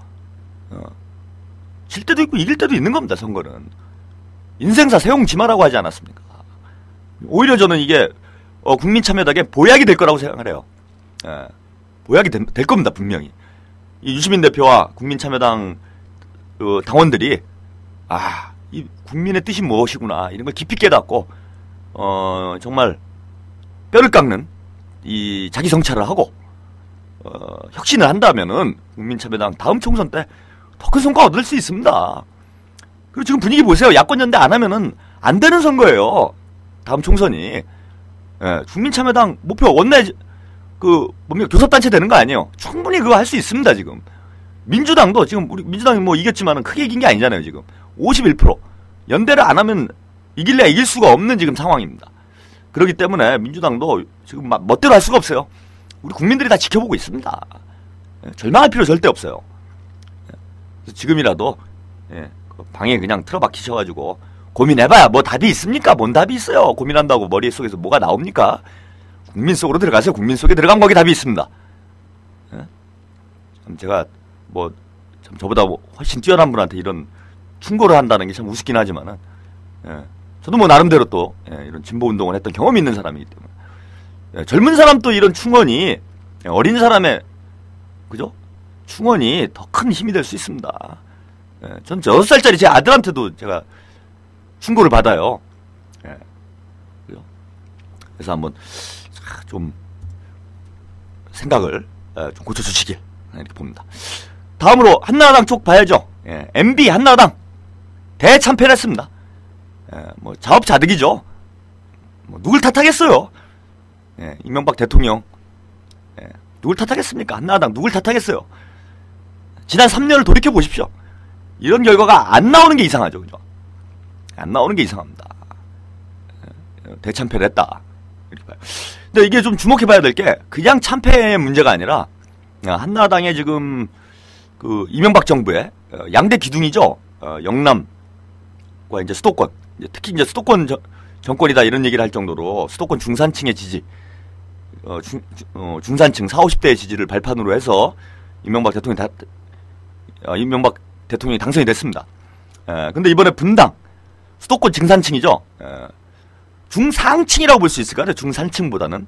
질 때도 있고 이길 때도 있는 겁니다. 선거는 인생사 세옹지마라고 하지 않았습니까? 오히려 저는 이게 국민참여당의 보약이 될 거라고 생각을 해요. 보약이 될 겁니다. 분명히 이 유시민 대표와 국민참여당 당원들이 이 국민의 뜻이 무엇이구나 이런 걸 깊이 깨닫고 정말 뼈를 깎는 이 자기 성찰을 하고 혁신을 한다면은 국민참여당 다음 총선 때 더 큰 성과 얻을 수 있습니다. 그리고 지금 분위기 보세요. 야권연대 안 하면은 안 되는 선거예요. 다음 총선이. 국민참여당 목표 원내 교섭단체 되는 거 아니에요. 충분히 그거 할 수 있습니다. 지금 민주당도 지금 우리 민주당이 뭐 이겼지만은 크게 이긴 게 아니잖아요. 지금 51% 연대를 안 하면 이길래야 이길 수가 없는 지금 상황입니다. 그렇기 때문에 민주당도 지금 멋대로 할 수가 없어요. 우리 국민들이 다 지켜보고 있습니다. 절망할 필요 절대 없어요. 그래서 지금이라도 방에 그냥 틀어박히셔가지고 고민해봐야 뭐 답이 있습니까? 뭔 답이 있어요? 고민한다고 머릿속에서 뭐가 나옵니까? 국민 속으로 들어가세요. 국민 속에 들어간 거기 답이 있습니다. 참 제가 참 저보다 훨씬 뛰어난 분한테 이런 충고를 한다는 게 참 우습긴 하지만은, 저도 뭐 나름대로 또 이런 진보 운동을 했던 경험이 있는 사람이기 때문에, 젊은 사람도 이런 충언이 어린 사람의 그죠? 충언이 더 큰 힘이 될 수 있습니다. 전 6살짜리 제 아들한테도 제가 충고를 받아요. 그래서 한번 좀 생각을 좀 고쳐주시길 이렇게 봅니다. 다음으로 한나라당 쪽 봐야죠. MB 한나라당 대참패를 했습니다. 뭐 자업자득이죠. 뭐 누굴 탓하겠어요. 이명박 대통령 누굴 탓하겠습니까? 한나라당 누굴 탓하겠어요. 지난 3년을 돌이켜 보십시오. 이런 결과가 안 나오는 게 이상하죠, 그죠? 안 나오는 게 이상합니다. 대참패를 했다. 이렇게 봐요. 근데 이게 좀 주목해봐야 될 게 그냥 참패의 문제가 아니라 한나라당의 지금 그 이명박 정부의 양대 기둥이죠. 영남과 이제 수도권, 특히 이제 수도권 정권이다 이런 얘기를 할 정도로 수도권 중산층의 지지, 중산층 40, 50대의 지지를 발판으로 해서 이명박 대통령이 당선이 됐습니다. 근데 이번에 분당 수도권 중산층이죠. 중상층이라고 볼 수 있을 것 같아요. 중산층보다는.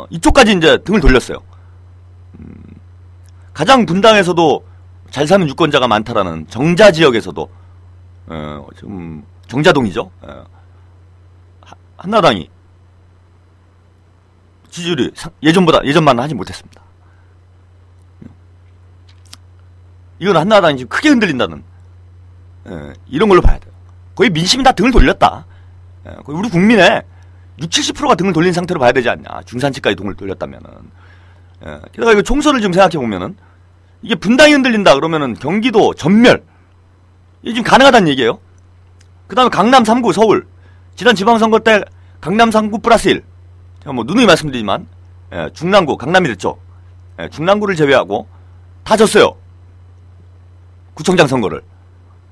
이쪽까지 이제 등을 돌렸어요. 가장 분당에서도 잘 사는 유권자가 많다라는 정자 지역에서도, 지금 정자동이죠. 한나라당이 지지율이 예전만은 하지 못했습니다. 이건 한나라당이 지금 크게 흔들린다는, 이런 걸로 봐야 돼요. 거의 민심이 다 등을 돌렸다. 거의 우리 국민의 60, 70%가 등을 돌린 상태로 봐야 되지 않냐. 중산층까지 등을 돌렸다면은. 게다가 이거 총선을 좀 생각해보면은, 이게 분당이 흔들린다 그러면은 경기도 전멸. 이게 지금 가능하다는 얘기예요. 그 다음에 강남 3구 서울. 지난 지방선거 때 강남 3구 플러스 1. 제가 뭐 누누이 말씀드리지만, 중랑구, 강남이 됐죠. 중랑구를 제외하고 다 졌어요. 구청장 선거를.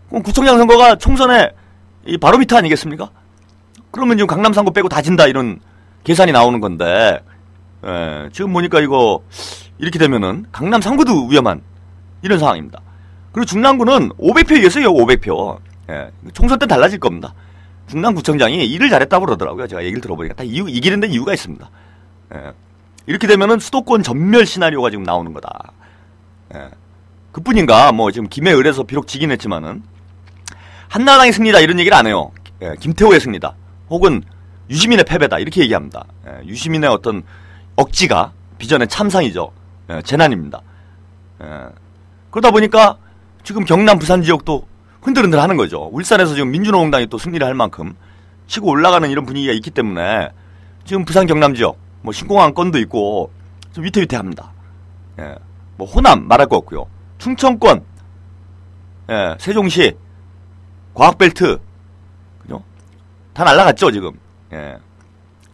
그럼 구청장 선거가 총선의 이 바로미터 아니겠습니까? 그러면 지금 강남 3구 빼고 다 진다 이런 계산이 나오는 건데, 지금 보니까 이거 이렇게 되면은 강남 3구도 위험한 이런 상황입니다. 그리고 중랑구는 500표 이겼어요. 500표. 총선 때 달라질 겁니다. 중랑구청장이 일을 잘했다고 그러더라고요. 제가 얘기를 들어보니까 다 이기는 데는 이유가 있습니다. 이렇게 되면은 수도권 전멸 시나리오가 지금 나오는 거다. 그뿐인가, 뭐 지금 김해을에서 비록 지긴 했지만은 한나라당의 승리다 이런 얘기를 안 해요. 김태호의 승리다. 혹은 유시민의 패배다 이렇게 얘기합니다. 유시민의 어떤 억지가 비전의 참상이죠. 재난입니다. 그러다 보니까 지금 경남 부산 지역도 흔들흔들 하는 거죠. 울산에서 지금 민주노동당이 또 승리를 할 만큼 치고 올라가는 이런 분위기가 있기 때문에 지금 부산 경남 지역 뭐 신공항 건도 있고 좀 위태위태합니다. 뭐 호남 말할 거 없고요. 충청권, 세종시, 과학벨트, 그죠? 다 날라갔죠 지금.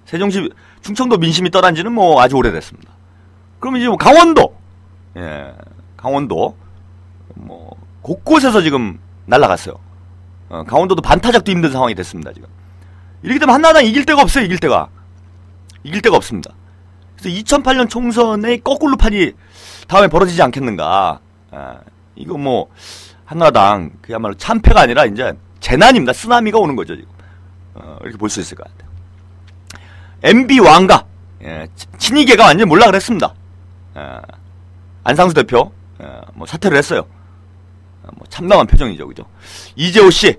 세종시, 충청도 민심이 떠난 지는 뭐 아주 오래됐습니다. 그러면 이제 뭐 강원도, 강원도, 뭐 곳곳에서 지금 날라갔어요. 강원도도 반타작도 힘든 상황이 됐습니다 지금. 이렇게 되면 한나라당 이길 데가 없어요. 이길 데가 없습니다. 그래서 2008년 총선의 거꾸로 판이 다음에 벌어지지 않겠는가. 이거 뭐 한나라당 그야말로 참패가 아니라 이제 재난입니다. 쓰나미가 오는 거죠 지금. 이렇게 볼 수 있을 것 같아요. MB 왕가, 친이계가 완전 몰락을 했습니다. 안상수 대표 뭐 사퇴를 했어요. 뭐 참담한 표정이죠, 그죠? 이재호 씨,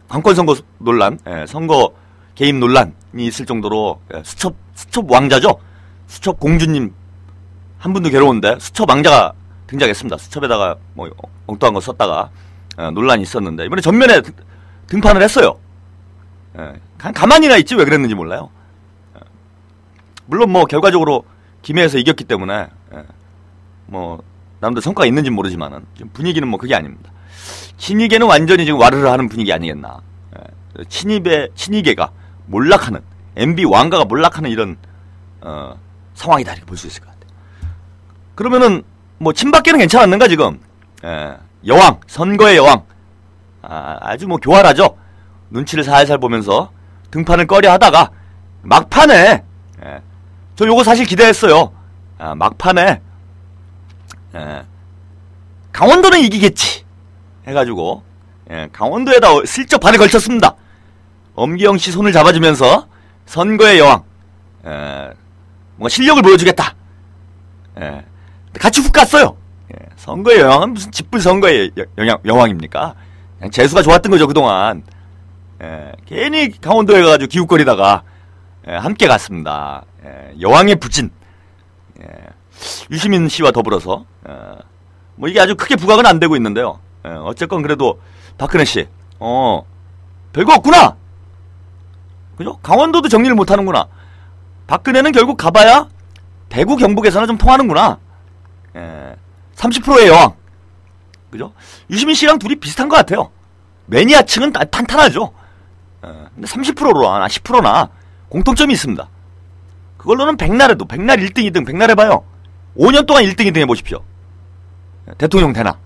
관권 선거 논란, 선거 개입 논란이 있을 정도로 수첩 왕자죠. 수첩 공주님 한 분도 괴로운데 수첩 왕자가 등장했습니다. 수첩에다가 뭐 엉뚱한 거 썼다가 논란이 있었는데 이번에 전면에 등판을 했어요. 가만히나 있지 왜 그랬는지 몰라요. 물론 뭐 결과적으로 김해에서 이겼기 때문에 뭐 남들 성과가 있는지 모르지만은 지금 분위기는 뭐 그게 아닙니다. 친이계는 완전히 지금 와르르 하는 분위기 아니겠나. 친이계가 몰락하는, MB 왕가가 몰락하는 이런 상황이다 이렇게 볼 수 있을 것 같아요. 그러면은 뭐 친박계는 괜찮았는가 지금? 여왕, 선거의 여왕, 아주 뭐 교활하죠. 눈치를 살살 보면서 등판을 꺼려 하다가 막판에, 저 요거 사실 기대했어요. 막판에 강원도는 이기겠지 해가지고 강원도에다 슬쩍 발을 걸쳤습니다. 엄기영씨 손을 잡아주면서 선거의 여왕, 뭔가 실력을 보여주겠다. 같이 훅 갔어요. 선거의 여왕은 무슨 짓불 선거의 여왕입니까? 그냥 재수가 좋았던 거죠 그동안. 괜히 강원도에 가가지고 기웃거리다가 함께 갔습니다. 여왕의 부진. 유시민 씨와 더불어서 뭐 이게 아주 크게 부각은 안 되고 있는데요. 어쨌건 그래도 박근혜 씨, 별거 없구나. 그죠? 강원도도 정리를 못하는구나. 박근혜는 결국 가봐야 대구 경북에서는 좀 통하는구나. 30%의 여왕. 그죠? 유시민 씨랑 둘이 비슷한 것 같아요. 매니아층은 탄탄하죠. 근데 30%나 10%나 공통점이 있습니다. 그걸로는 백날 해도 백날 1등 2등 백날 해봐요. 5년 동안 1등 2등 해보십시오. 대통령 되나.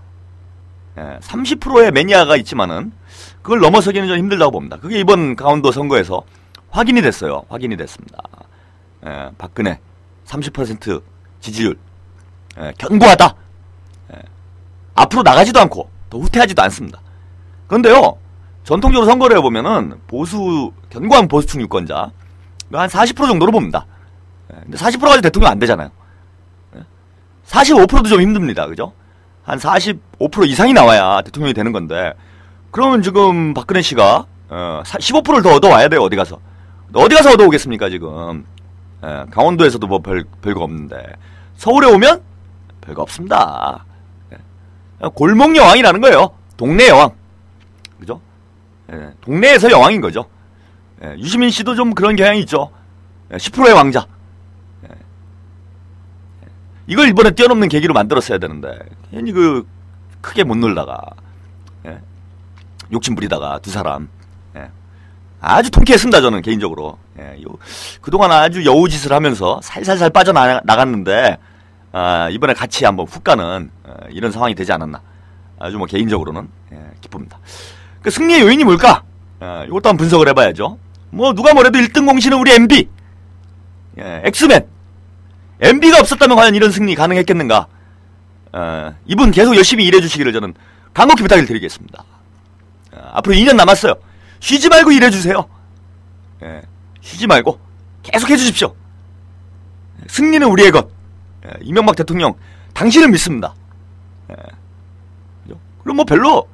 30%의 매니아가 있지만은 그걸 넘어서기는 좀 힘들다고 봅니다. 그게 이번 강원도 선거에서 확인이 됐어요. 확인이 됐습니다. 박근혜 30% 지지율 견고하다. 앞으로 나가지도 않고 더 후퇴하지도 않습니다. 그런데요, 전통적으로 선거를 해보면은 견고한 보수층 유권자 한 40% 정도로 봅니다. 근데 40% 가지고 대통령 안 되잖아요. 45%도 좀 힘듭니다. 그죠? 한 45% 이상이 나와야 대통령이 되는 건데, 그러면 지금 박근혜 씨가 15%를 더 얻어와야 돼요. 어디 가서 얻어오겠습니까 지금. 강원도에서도 뭐 별거 없는데 서울에 오면 별거 없습니다. 골목 여왕이라는 거예요. 동네 여왕. 그죠? 동네에서 여왕인 거죠. 유시민 씨도 좀 그런 경향이 있죠. 10%의 왕자. 이걸 이번에 뛰어넘는 계기로 만들었어야 되는데 괜히 크게 못 놀다가 욕심 부리다가 두 사람 아주 통쾌했습니다. 저는 개인적으로 그동안 아주 여우짓을 하면서 살살살 빠져나갔는데 이번에 같이 한번 훅 가는 이런 상황이 되지 않았나. 아주 뭐 개인적으로는 기쁩니다. 그 승리의 요인이 뭘까? 이것도 한번 분석을 해봐야죠. 뭐 누가 뭐래도 1등 공신은 우리 MB, 엑스맨. MB가 없었다면 과연 이런 승리 가능했겠는가? 이분 계속 열심히 일해주시기를 저는 간곡히 부탁을 드리겠습니다. 앞으로 2년 남았어요. 쉬지 말고 일해주세요. 쉬지 말고 계속 해주십시오. 승리는 우리의 것. 이명박 대통령, 당신을 믿습니다. 그럼 뭐 별로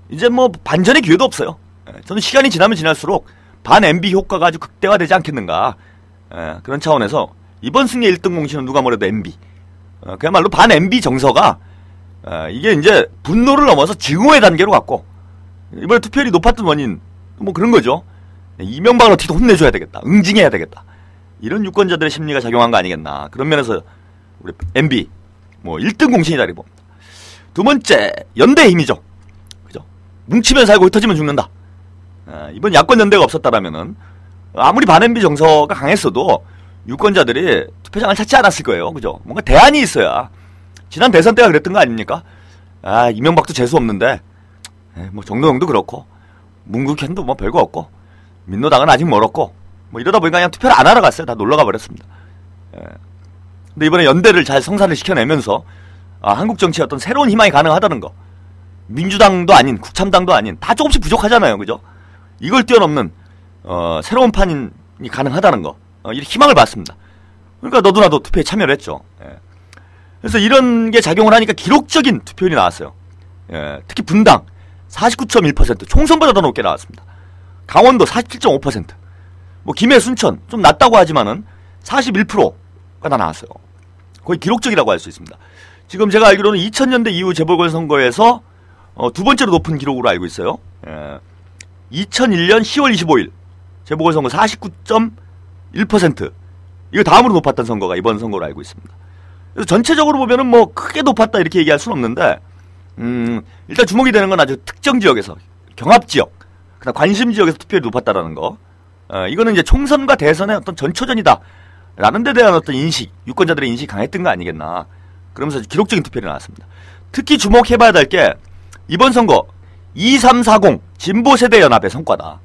이제 뭐 반전의 기회도 없어요. 저는 시간이 지나면 지날수록 반 MB 효과가 아주 극대화되지 않겠는가. 그런 차원에서 이번 승리의 1등 공신은 누가 뭐래도 MB. 그야말로 반 MB 정서가 이게 이제 분노를 넘어서 증오의 단계로 갔고, 이번에 투표율이 높았던 원인 뭐 그런 거죠. 이명박을 어떻게든 혼내줘야 되겠다. 응징해야 되겠다. 이런 유권자들의 심리가 작용한 거 아니겠나. 그런 면에서 우리 MB 뭐 1등 공신이다 이렇게 봅니다. 두 번째, 연대의 힘이죠. 그죠? 뭉치면 살고 흩어지면 죽는다. 이번 야권 연대가 없었다라면은 아무리 반 MB 정서가 강했어도 유권자들이 투표장을 찾지 않았을 거예요. 그죠? 뭔가 대안이 있어야. 지난 대선 때가 그랬던 거 아닙니까? 이명박도 재수 없는데 뭐 정동영도 그렇고 문국현도 뭐 별거 없고 민노당은 아직 멀었고 뭐 이러다 보니까 그냥 투표를 안 하러 갔어요. 다 놀러가 버렸습니다. 근데 이번에 연대를 잘 성사를 시켜내면서 한국 정치에 어떤 새로운 희망이 가능하다는 거. 민주당도 아닌 국참당도 아닌 다 조금씩 부족하잖아요. 그죠? 이걸 뛰어넘는 새로운 판이 가능하다는 거. 이렇게 희망을 봤습니다. 그러니까 너도 나도 투표에 참여를 했죠. 그래서 이런 게 작용을 하니까 기록적인 투표율이 나왔어요. 특히 분당 49.1%, 총선보다 더 높게 나왔습니다. 강원도 47.5%, 뭐 김해 순천 좀 낮다고 하지만은 41%가 다 나왔어요. 거의 기록적이라고 할 수 있습니다. 지금 제가 알기로는 2000년대 이후 재보궐선거에서 두 번째로 높은 기록으로 알고 있어요. 2001년 10월 25일 재보궐선거 49.1%, 이거 다음으로 높았던 선거가 이번 선거로 알고 있습니다. 그래서 전체적으로 보면은 뭐 크게 높았다 이렇게 얘기할 수는 없는데, 일단 주목이 되는 건 아주 특정 지역에서, 경합지역, 그다음 관심 지역에서 투표율이 높았다라는 거. 이거는 이제 총선과 대선의 어떤 전초전이다 라는 데 대한 어떤 인식, 유권자들의 인식이 강했던 거 아니겠나. 그러면서 기록적인 투표율이 나왔습니다. 특히 주목해봐야 될 게 이번 선거 2340 진보세대연합의 성과다.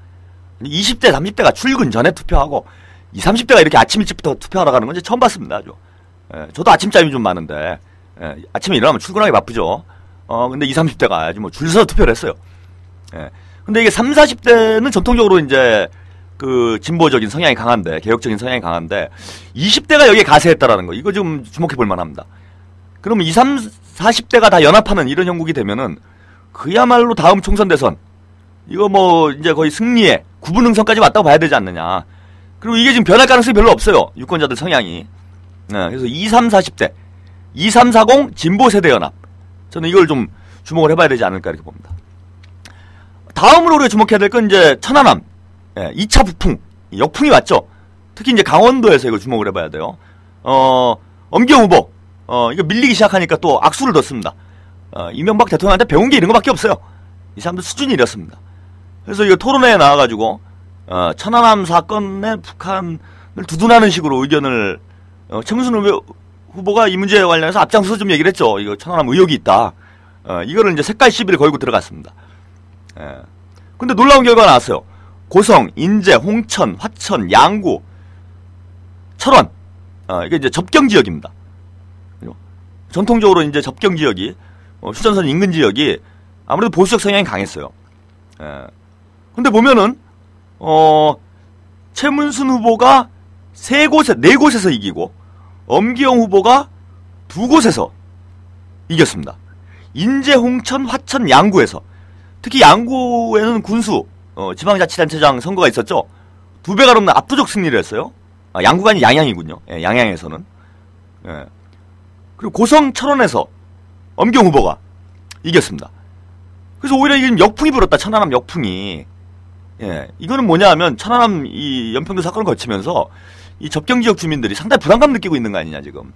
20대 30대가 출근 전에 투표하고 20, 30대가 이렇게 아침 일찍부터 투표하러 가는 건 처음 봤습니다. 아주. 저도 아침잠이 좀 많은데 아침에 일어나면 출근하기 바쁘죠. 근데 20, 30대가 아주 뭐 줄 서서 투표를 했어요. 예. 근데 이게 30, 40대는 전통적으로 이제 그 진보적인 성향이 강한데, 개혁적인 성향이 강한데 20대가 여기에 가세했다라는 거, 이거 좀 주목해 볼 만합니다. 그러면 20, 40대가 다 연합하는 이런 형국이 되면은 그야말로 다음 총선 대선 이거 뭐 이제 거의 승리에 구분응선까지 왔다고 봐야 되지 않느냐. 그리고 이게 지금 변할 가능성이 별로 없어요, 유권자들 성향이. 그래서 20, 40대 23, 40 진보 세대 연합, 저는 이걸 좀 주목을 해봐야 되지 않을까 이렇게 봅니다. 다음으로 우리가 주목해야 될 건 이제 천안함 2차 북풍, 역풍이 왔죠. 특히 이제 강원도에서 이걸 주목을 해봐야 돼요. 엄기영 후보 이거 밀리기 시작하니까 또 악수를 뒀습니다. 이명박 대통령한테 배운 게 이런 거밖에 없어요. 이 사람들 수준이 이렇습니다. 그래서 이거 토론회에 나와가지고 천안함 사건에 북한을 두둔하는 식으로 의견을 최문순 후보가 이 문제에 관련해서 앞장서서 좀 얘기를 했죠. 이거 천안함 의혹이 있다. 이거를 이제 색깔 시비를 걸고 들어갔습니다. 근데 놀라운 결과가 나왔어요. 고성, 인제, 홍천, 화천, 양구, 철원, 이게 이제 접경 지역입니다. 전통적으로 이제 접경 지역이, 휴전선 인근 지역이 아무래도 보수적 성향이 강했어요. 근데 보면은, 최문순 후보가 네 곳에서 이기고, 엄기영 후보가 2곳에서 이겼습니다. 인제, 홍천, 화천, 양구에서. 특히 양구에는 군수, 지방자치단체장 선거가 있었죠. 2배가 넘는 압도적 승리를 했어요. 양구가 아닌 양양이군요. 양양에서는. 그리고 고성, 철원에서 엄경 후보가 이겼습니다. 그래서 오히려 이게 역풍이 불었다, 천안함 역풍이. 이거는 뭐냐 하면, 천안함 이 연평도 사건을 거치면서 이 접경지역 주민들이 상당히 부담감 느끼고 있는 거 아니냐, 지금.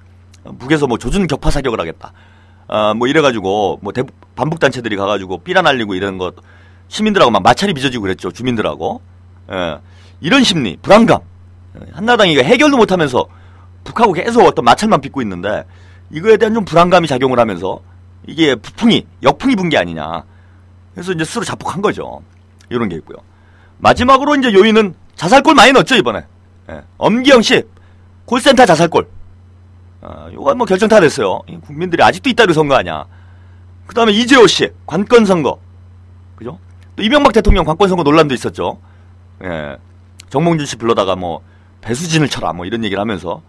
북에서 뭐 조준 격파 사격을 하겠다. 뭐 이래가지고, 뭐 반북단체들이 가가지고 삐라 날리고 이런 것, 시민들하고 막 마찰이 빚어지고 그랬죠, 주민들하고. 이런 심리, 불안감. 한나라당이 이거 해결도 못하면서 북하고 계속 어떤 마찰만 빚고 있는데, 이거에 대한 좀 불안감이 작용을 하면서, 이게 역풍이 분 게 아니냐. 그래서 이제 스스로 자폭한 거죠. 이런 게 있고요. 마지막으로 이제 요인은 자살골 많이 넣었죠, 이번에. 엄기영 씨, 콜센터 자살골. 요거 뭐 결정 다 됐어요. 국민들이 아직도 이따위로 선거 아냐. 그 다음에 이재호 씨, 관건 선거. 그죠? 또 이명박 대통령 관건 선거 논란도 있었죠. 정몽준 씨 불러다가 뭐, 배수진을 쳐라, 뭐 이런 얘기를 하면서,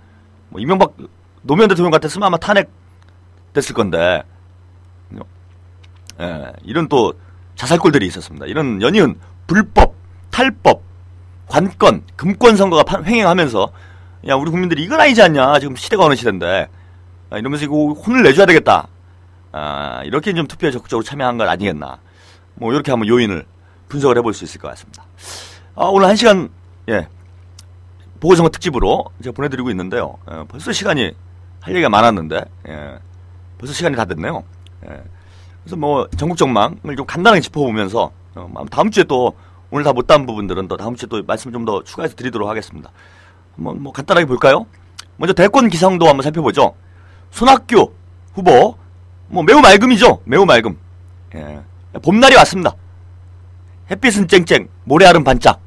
뭐 이명박, 노무현 대통령 같았으면 아마 탄핵 됐을 건데, 이런 또 자살골들이 있었습니다. 이런 연이은 불법, 탈법, 관건, 금권 선거가 횡행하면서, 야, 우리 국민들이 이건 아니지 않냐. 지금 시대가 어느 시대인데. 이러면서 이거 혼을 내줘야 되겠다. 이렇게 좀 투표에 적극적으로 참여한 건 아니겠나. 뭐, 이렇게 한번 요인을 분석을 해볼 수 있을 것 같습니다. 오늘 1시간, 보궐선거 특집으로 제가 보내드리고 있는데요. 벌써 시간이 할 얘기가 많았는데, 벌써 시간이 다 됐네요. 그래서 뭐, 전국 전망을 좀 간단하게 짚어보면서, 다음 주에 또, 오늘 다 못다한 부분들은 또 다음 주에 또 말씀 좀 더 추가해서 드리도록 하겠습니다. 뭐 간단하게 볼까요? 먼저 대권 기상도 한번 살펴보죠. 손학규 후보, 뭐 매우 맑음이죠. 매우 맑음. 봄날이 왔습니다. 햇빛은 쨍쨍, 모래알은 반짝.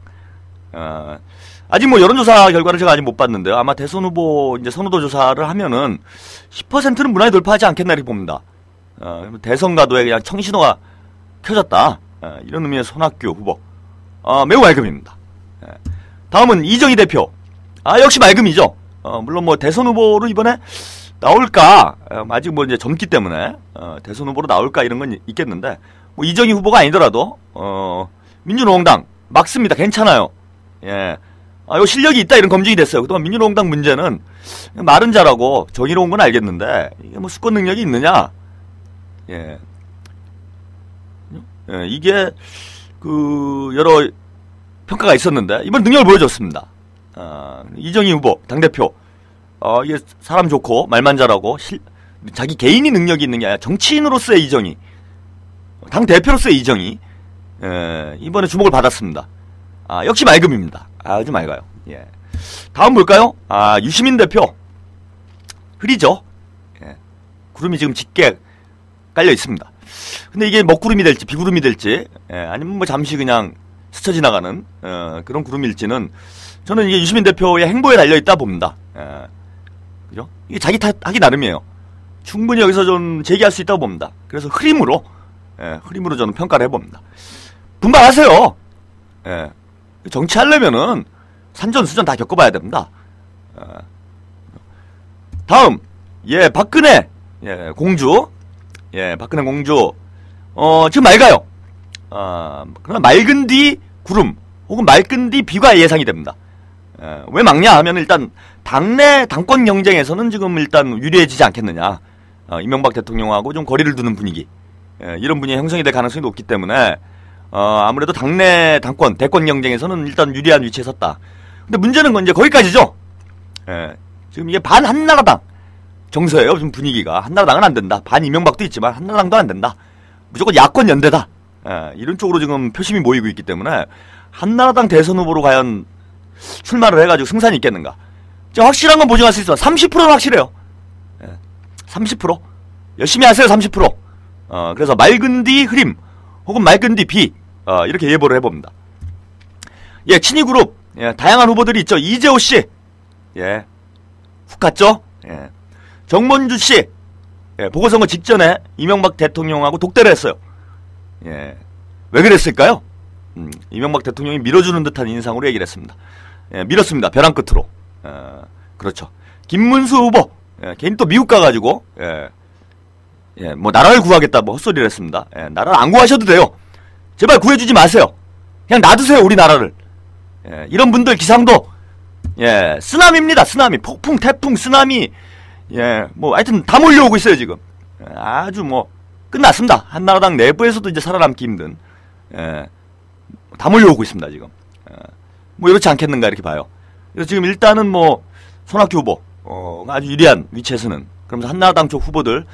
아직 뭐 여론조사 결과를 제가 아직 못 봤는데요. 아마 대선 후보 이제 선호도 조사를 하면은 10%는 무난히 돌파하지 않겠나 이렇게 봅니다. 대선 가도에 그냥 청신호가 켜졌다. 이런 의미의 손학규 후보. 매우 맑음입니다. 다음은 이정희 대표. 역시 맑음이죠. 물론 뭐 대선 후보로 이번에 나올까, 아직 뭐 이제 젊기 때문에, 대선 후보로 나올까 이런 건 있겠는데, 뭐 이정희 후보가 아니더라도, 민주노동당, 막습니다. 괜찮아요. 요 실력이 있다 이런 검증이 됐어요. 그동안 민주노동당 문제는 말은 잘하고 정의로운 건 알겠는데, 이게 뭐 수권 능력이 있느냐? 이게, 여러 평가가 있었는데, 이번 능력을 보여줬습니다. 이정희 후보, 당대표. 이게 사람 좋고, 말만 잘하고, 자기 개인이 능력이 있는 게 아니라 정치인으로서의 이정희. 당대표로서의 이정희. 이번에 주목을 받았습니다. 역시 맑음입니다. 아주 맑아요. 다음 볼까요? 유시민 대표. 흐리죠? 구름이 지금 짙게 깔려 있습니다. 근데 이게 먹구름이 될지, 비구름이 될지, 아니면 뭐 잠시 그냥 스쳐 지나가는, 그런 구름일지는 저는 이게 유시민 대표의 행보에 달려있다 봅니다. 그죠? 이게 자기 탓하기 나름이에요. 충분히 여기서 좀 제기할 수 있다고 봅니다. 그래서 흐림으로 저는 평가를 해봅니다. 분발하세요. 예. 정치하려면은 산전수전 다 겪어봐야 됩니다. 다음, 박근혜, 공주, 박근혜 공주, 지금 맑아요. 그러나 맑은 뒤 구름, 혹은 맑은 뒤 비가 예상이 됩니다. 왜 막냐 하면 일단 당내 당권 경쟁에서는 지금 일단 유리해지지 않겠느냐. 이명박 대통령하고 좀 거리를 두는 분위기, 이런 분위기 형성이 될 가능성이 높기 때문에 아무래도 당내 당권 대권 경쟁에서는 일단 유리한 위치에 섰다. 근데 문제는 건 이제 거기까지죠. 지금 이게 반 한나라당 정서예요. 지금 분위기가 한나라당은 안 된다. 반 이명박도 있지만 한나라당도 안 된다. 무조건 야권 연대다. 이런 쪽으로 지금 표심이 모이고 있기 때문에 한나라당 대선 후보로 과연 출마를 해가지고 승산이 있겠는가? 확실한 건 보증할 수 있어. 30%는 확실해요. 30%. 열심히 하세요. 30%. 그래서 맑은 뒤 흐림, 혹은 맑은 뒤 비, 이렇게 예보를 해봅니다. 친이그룹, 다양한 후보들이 있죠. 이재호 씨, 훅 갔죠. 정mon주 씨, 보궐선거 직전에 이명박 대통령하고 독대를 했어요. 왜 그랬을까요? 이명박 대통령이 밀어주는 듯한 인상으로 얘기를 했습니다. 밀었습니다. 벼랑 끝으로. 그렇죠. 김문수 후보, 개인 또 미국 가가지고, 뭐 나라를 구하겠다 뭐 헛소리를 했습니다. 나라를 안 구하셔도 돼요. 제발 구해주지 마세요. 그냥 놔두세요, 우리나라를. 이런 분들 기상도 쓰나미입니다. 쓰나미, 폭풍, 태풍, 쓰나미, 뭐 하여튼 다 몰려오고 있어요 지금. 아주 뭐 끝났습니다. 한나라당 내부에서도 이제 살아남기 힘든, 다 몰려오고 있습니다 지금. 뭐 이렇지 않겠는가 이렇게 봐요. 그래서 지금 일단은 뭐 손학규 후보 아주 유리한 위치에서는, 그러면서 한나라당 쪽 후보들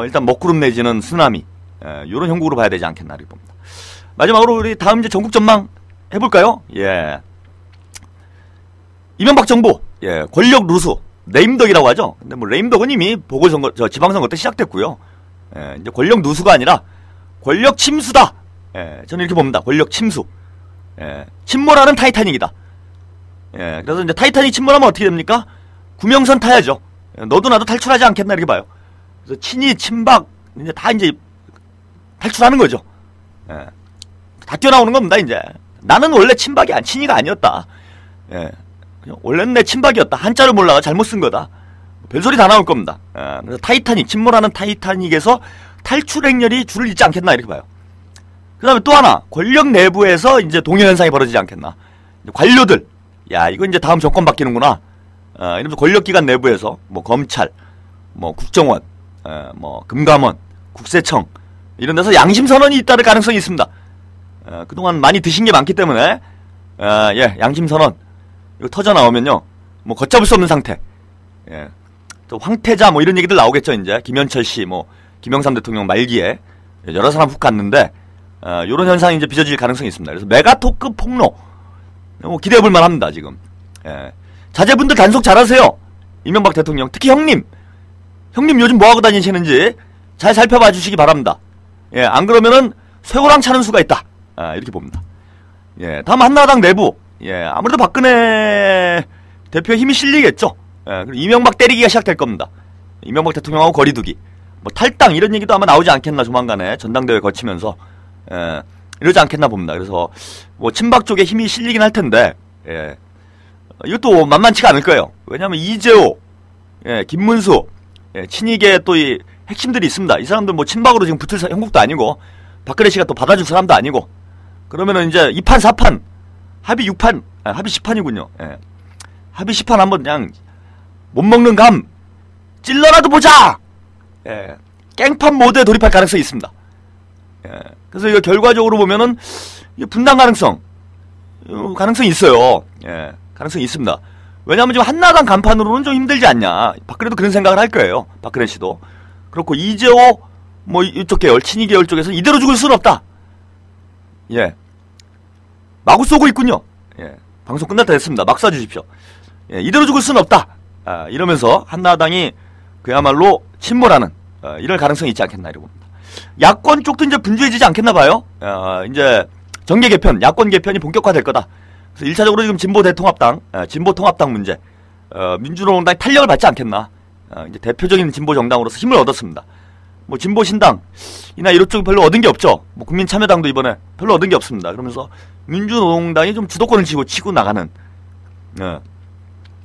일단 먹구름 내지는 쓰나미, 요런 형국으로 봐야 되지 않겠나 이렇게 봅니다. 마지막으로 우리 다음 이제 전국 전망 해볼까요? 이명박 정부, 권력 누수, 레임덕이라고 하죠. 근데 뭐 레임덕은 이미 보궐선거, 지방선거 때 시작됐고요. 이제 권력 누수가 아니라 권력 침수다. 저는 이렇게 봅니다. 권력 침수. 침몰하는 타이타닉이다. 그래서 이제 타이타닉 침몰하면 어떻게 됩니까? 구명선 타야죠. 너도 나도 탈출하지 않겠나 이렇게 봐요. 그래서 친이, 친박, 이제 다 이제 탈출하는 거죠. 다 뛰어나오는 겁니다, 이제. 나는 원래 친박이 친이가 아니었다. 원래는 내 친박이었다. 한자를 몰라가 잘못 쓴 거다. 별소리 다 나올 겁니다. 그래서 타이타닉, 침몰하는 타이타닉에서 탈출 행렬이 줄을 잇지 않겠나 이렇게 봐요. 그 다음에 또 하나, 권력 내부에서 이제 동요현상이 벌어지지 않겠나. 관료들, 이거 이제 다음 정권 바뀌는구나. 이러면서 권력기관 내부에서, 뭐, 검찰, 뭐, 국정원, 뭐, 금감원, 국세청, 이런 데서 양심선언이 잇따를 가능성이 있습니다. 그동안 많이 드신 게 많기 때문에, 양심선언, 이거 터져 나오면요, 뭐, 걷잡을 수 없는 상태. 또 황태자, 뭐, 이런 얘기들 나오겠죠, 이제. 김현철 씨, 뭐, 김영삼 대통령 말기에, 여러 사람 훅 갔는데, 요런 현상이 이제 빚어질 가능성이 있습니다. 그래서 메가토급 폭로, 기대해볼 만합니다, 지금. 자제분들 단속 잘하세요. 이명박 대통령, 특히 형님 요즘 뭐하고 다니시는지 잘 살펴봐 주시기 바랍니다. 안 그러면은 쇠고랑 차는 수가 있다. 이렇게 봅니다. 다음 한나라당 내부, 아무래도 박근혜 대표의 힘이 실리겠죠. 그리고 이명박 때리기가 시작될 겁니다. 이명박 대통령하고 거리두기, 뭐 탈당 이런 얘기도 아마 나오지 않겠나, 조만간에 전당대회 거치면서. 이러지 않겠나 봅니다. 그래서 뭐 친박 쪽에 힘이 실리긴 할 텐데, 이것도 만만치가 않을 거예요. 왜냐하면 이재호, 김문수, 친이계 또 이 핵심들이 있습니다. 이 사람들 뭐 친박으로 지금 붙을 형국도 아니고, 박근혜 씨가 또 받아줄 사람도 아니고, 그러면은 이제 2판 4판 합의 6판, 합의 10판이군요. 합의 10판 한번 그냥 못 먹는 감 찔러라도 보자. 깽판 모드에 돌입할 가능성이 있습니다. 그래서 이거 결과적으로 보면은 분당 가능성이 있어요. 가능성이 있습니다. 왜냐하면 지금 한나라당 간판으로는 좀 힘들지 않냐. 박근혜도 그런 생각을 할 거예요. 박근혜 씨도. 그렇고 이재호 뭐 이쪽 계열, 친이 계열 쪽에서 이대로 죽을 수는 없다. 마구 쏘고 있군요. 방송 끝났다 했습니다. 막 쏴주십시오. 이대로 죽을 수는 없다. 이러면서 한나라당이 그야말로 침몰하는 이럴 가능성이 있지 않겠나 이러고 봅니다. 야권 쪽도 이제 분주해지지 않겠나 봐요. 이제 정계 개편, 야권 개편이 본격화될 거다. 그래서 1차적으로 지금 진보 대통합당, 진보 통합당 문제, 민주노동당이 탄력을 받지 않겠나. 이제 대표적인 진보 정당으로서 힘을 얻었습니다. 뭐 진보 신당이나 이런 쪽이 별로 얻은 게 없죠. 뭐 국민참여당도 이번에 별로 얻은 게 없습니다. 그러면서 민주노동당이 좀 주도권을 치고 나가는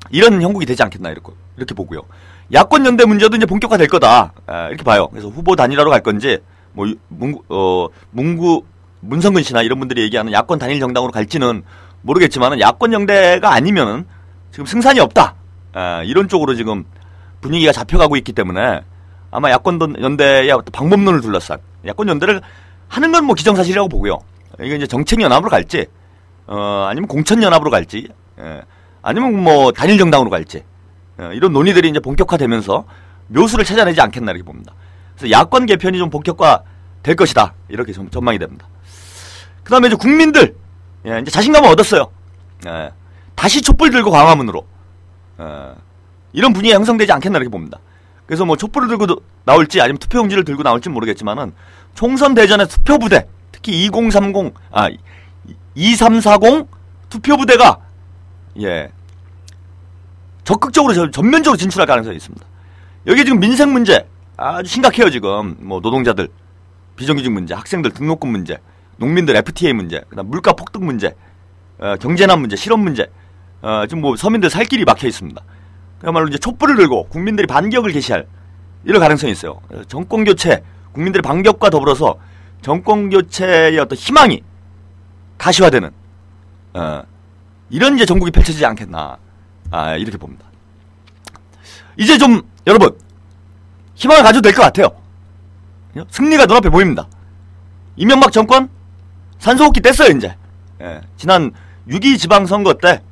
이런 형국이 되지 않겠나 이렇게 보고요. 야권 연대 문제도 이제 본격화될 거다 이렇게 봐요. 그래서 후보 단일화로 갈 건지 뭐 문성근 씨나 이런 분들이 얘기하는 야권 단일 정당으로 갈지는 모르겠지만은 야권 연대가 아니면은 지금 승산이 없다 이런 쪽으로 지금 분위기가 잡혀가고 있기 때문에 아마 야권 연대의 방법론을 둘러싼 야권 연대를 하는 건 뭐 기정사실이라고 보고요. 이게 이제 정책연합으로 갈지 아니면 공천연합으로 갈지 아니면 뭐 단일 정당으로 갈지 이런 논의들이 이제 본격화되면서 묘수를 찾아내지 않겠나 이렇게 봅니다. 그래서 야권 개편이 좀 본격화될 것이다 이렇게 좀 전망이 됩니다. 그 다음에 이제 국민들 이제 자신감을 얻었어요. 다시 촛불 들고 광화문으로 이런 분위기가 형성되지 않겠나 이렇게 봅니다. 그래서 뭐 촛불을 들고 나올지 아니면 투표용지를 들고 나올지 모르겠지만은 총선 대전의 투표부대 특히 2340 투표부대가 적극적으로 전면적으로 진출할 가능성이 있습니다. 여기 지금 민생 문제 아주 심각해요. 지금 뭐 노동자들 비정규직 문제, 학생들 등록금 문제, 농민들 FTA 문제, 그다음 물가 폭등 문제, 경제난 문제, 실업 문제, 지금 뭐 서민들 살 길이 막혀 있습니다. 그야말로 이제 촛불을 들고 국민들이 반격을 개시할 이럴 가능성이 있어요. 정권 교체, 국민들의 반격과 더불어서 정권 교체의 어떤 희망이 가시화되는 이런 이제 전국이 펼쳐지지 않겠나 이렇게 봅니다. 이제 좀 여러분 희망을 가져도 될 것 같아요. 승리가 눈앞에 보입니다. 이명박 정권 산소호흡기 뗐어요 이제. 지난 6.2 지방선거 때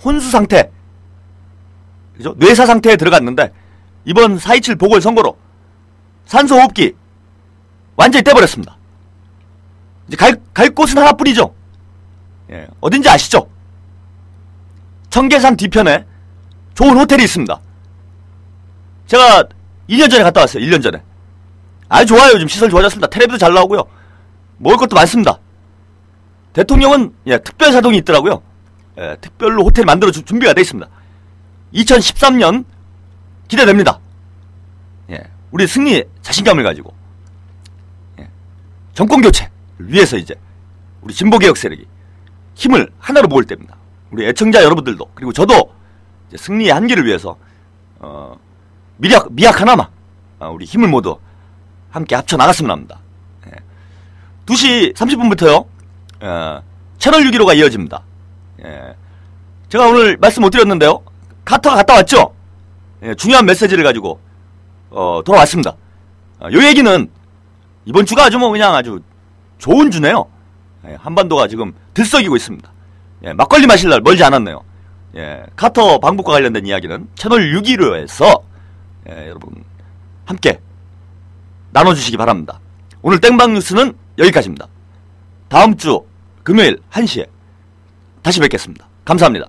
혼수 상태, 그죠? 뇌사 상태에 들어갔는데 이번 4.27 보궐선거로 산소호흡기 완전히 떼버렸습니다. 이제 갈 곳은 하나뿐이죠. 어딘지 아시죠? 청계산 뒤편에 좋은 호텔이 있습니다. 제가 2년 전에 갔다 왔어요. 1년 전에. 아주 좋아요. 요즘 시설 좋아졌습니다. 텔레비도 잘 나오고요. 먹을 것도 많습니다. 대통령은 특별 사동이 있더라고요. 특별로 호텔 만들어 준비가 되어 있습니다. 2013년 기대됩니다. 우리 승리 자신감을 가지고 정권 교체를 위해서 이제 우리 진보개혁 세력이 힘을 하나로 모을 때입니다. 우리 애청자 여러분들도 그리고 저도 이제 승리의 한계를 위해서 미약 하나만 우리 힘을 모두 함께 합쳐 나갔으면 합니다. 2시 30분부터요 채널 615가 이어집니다. 제가 오늘 말씀 못 드렸는데요, 카터가 갔다 왔죠? 중요한 메시지를 가지고 돌아왔습니다. 요 얘기는 이번 주가 아주 그냥 아주 좋은 주네요. 한반도가 지금 들썩이고 있습니다. 막걸리 마실 날 멀지 않았네요. 카터 방북과 관련된 이야기는 채널 615에서 여러분 함께 나눠주시기 바랍니다. 오늘 땡방 뉴스는 여기까지입니다. 다음 주 금요일 1시에 다시 뵙겠습니다. 감사합니다.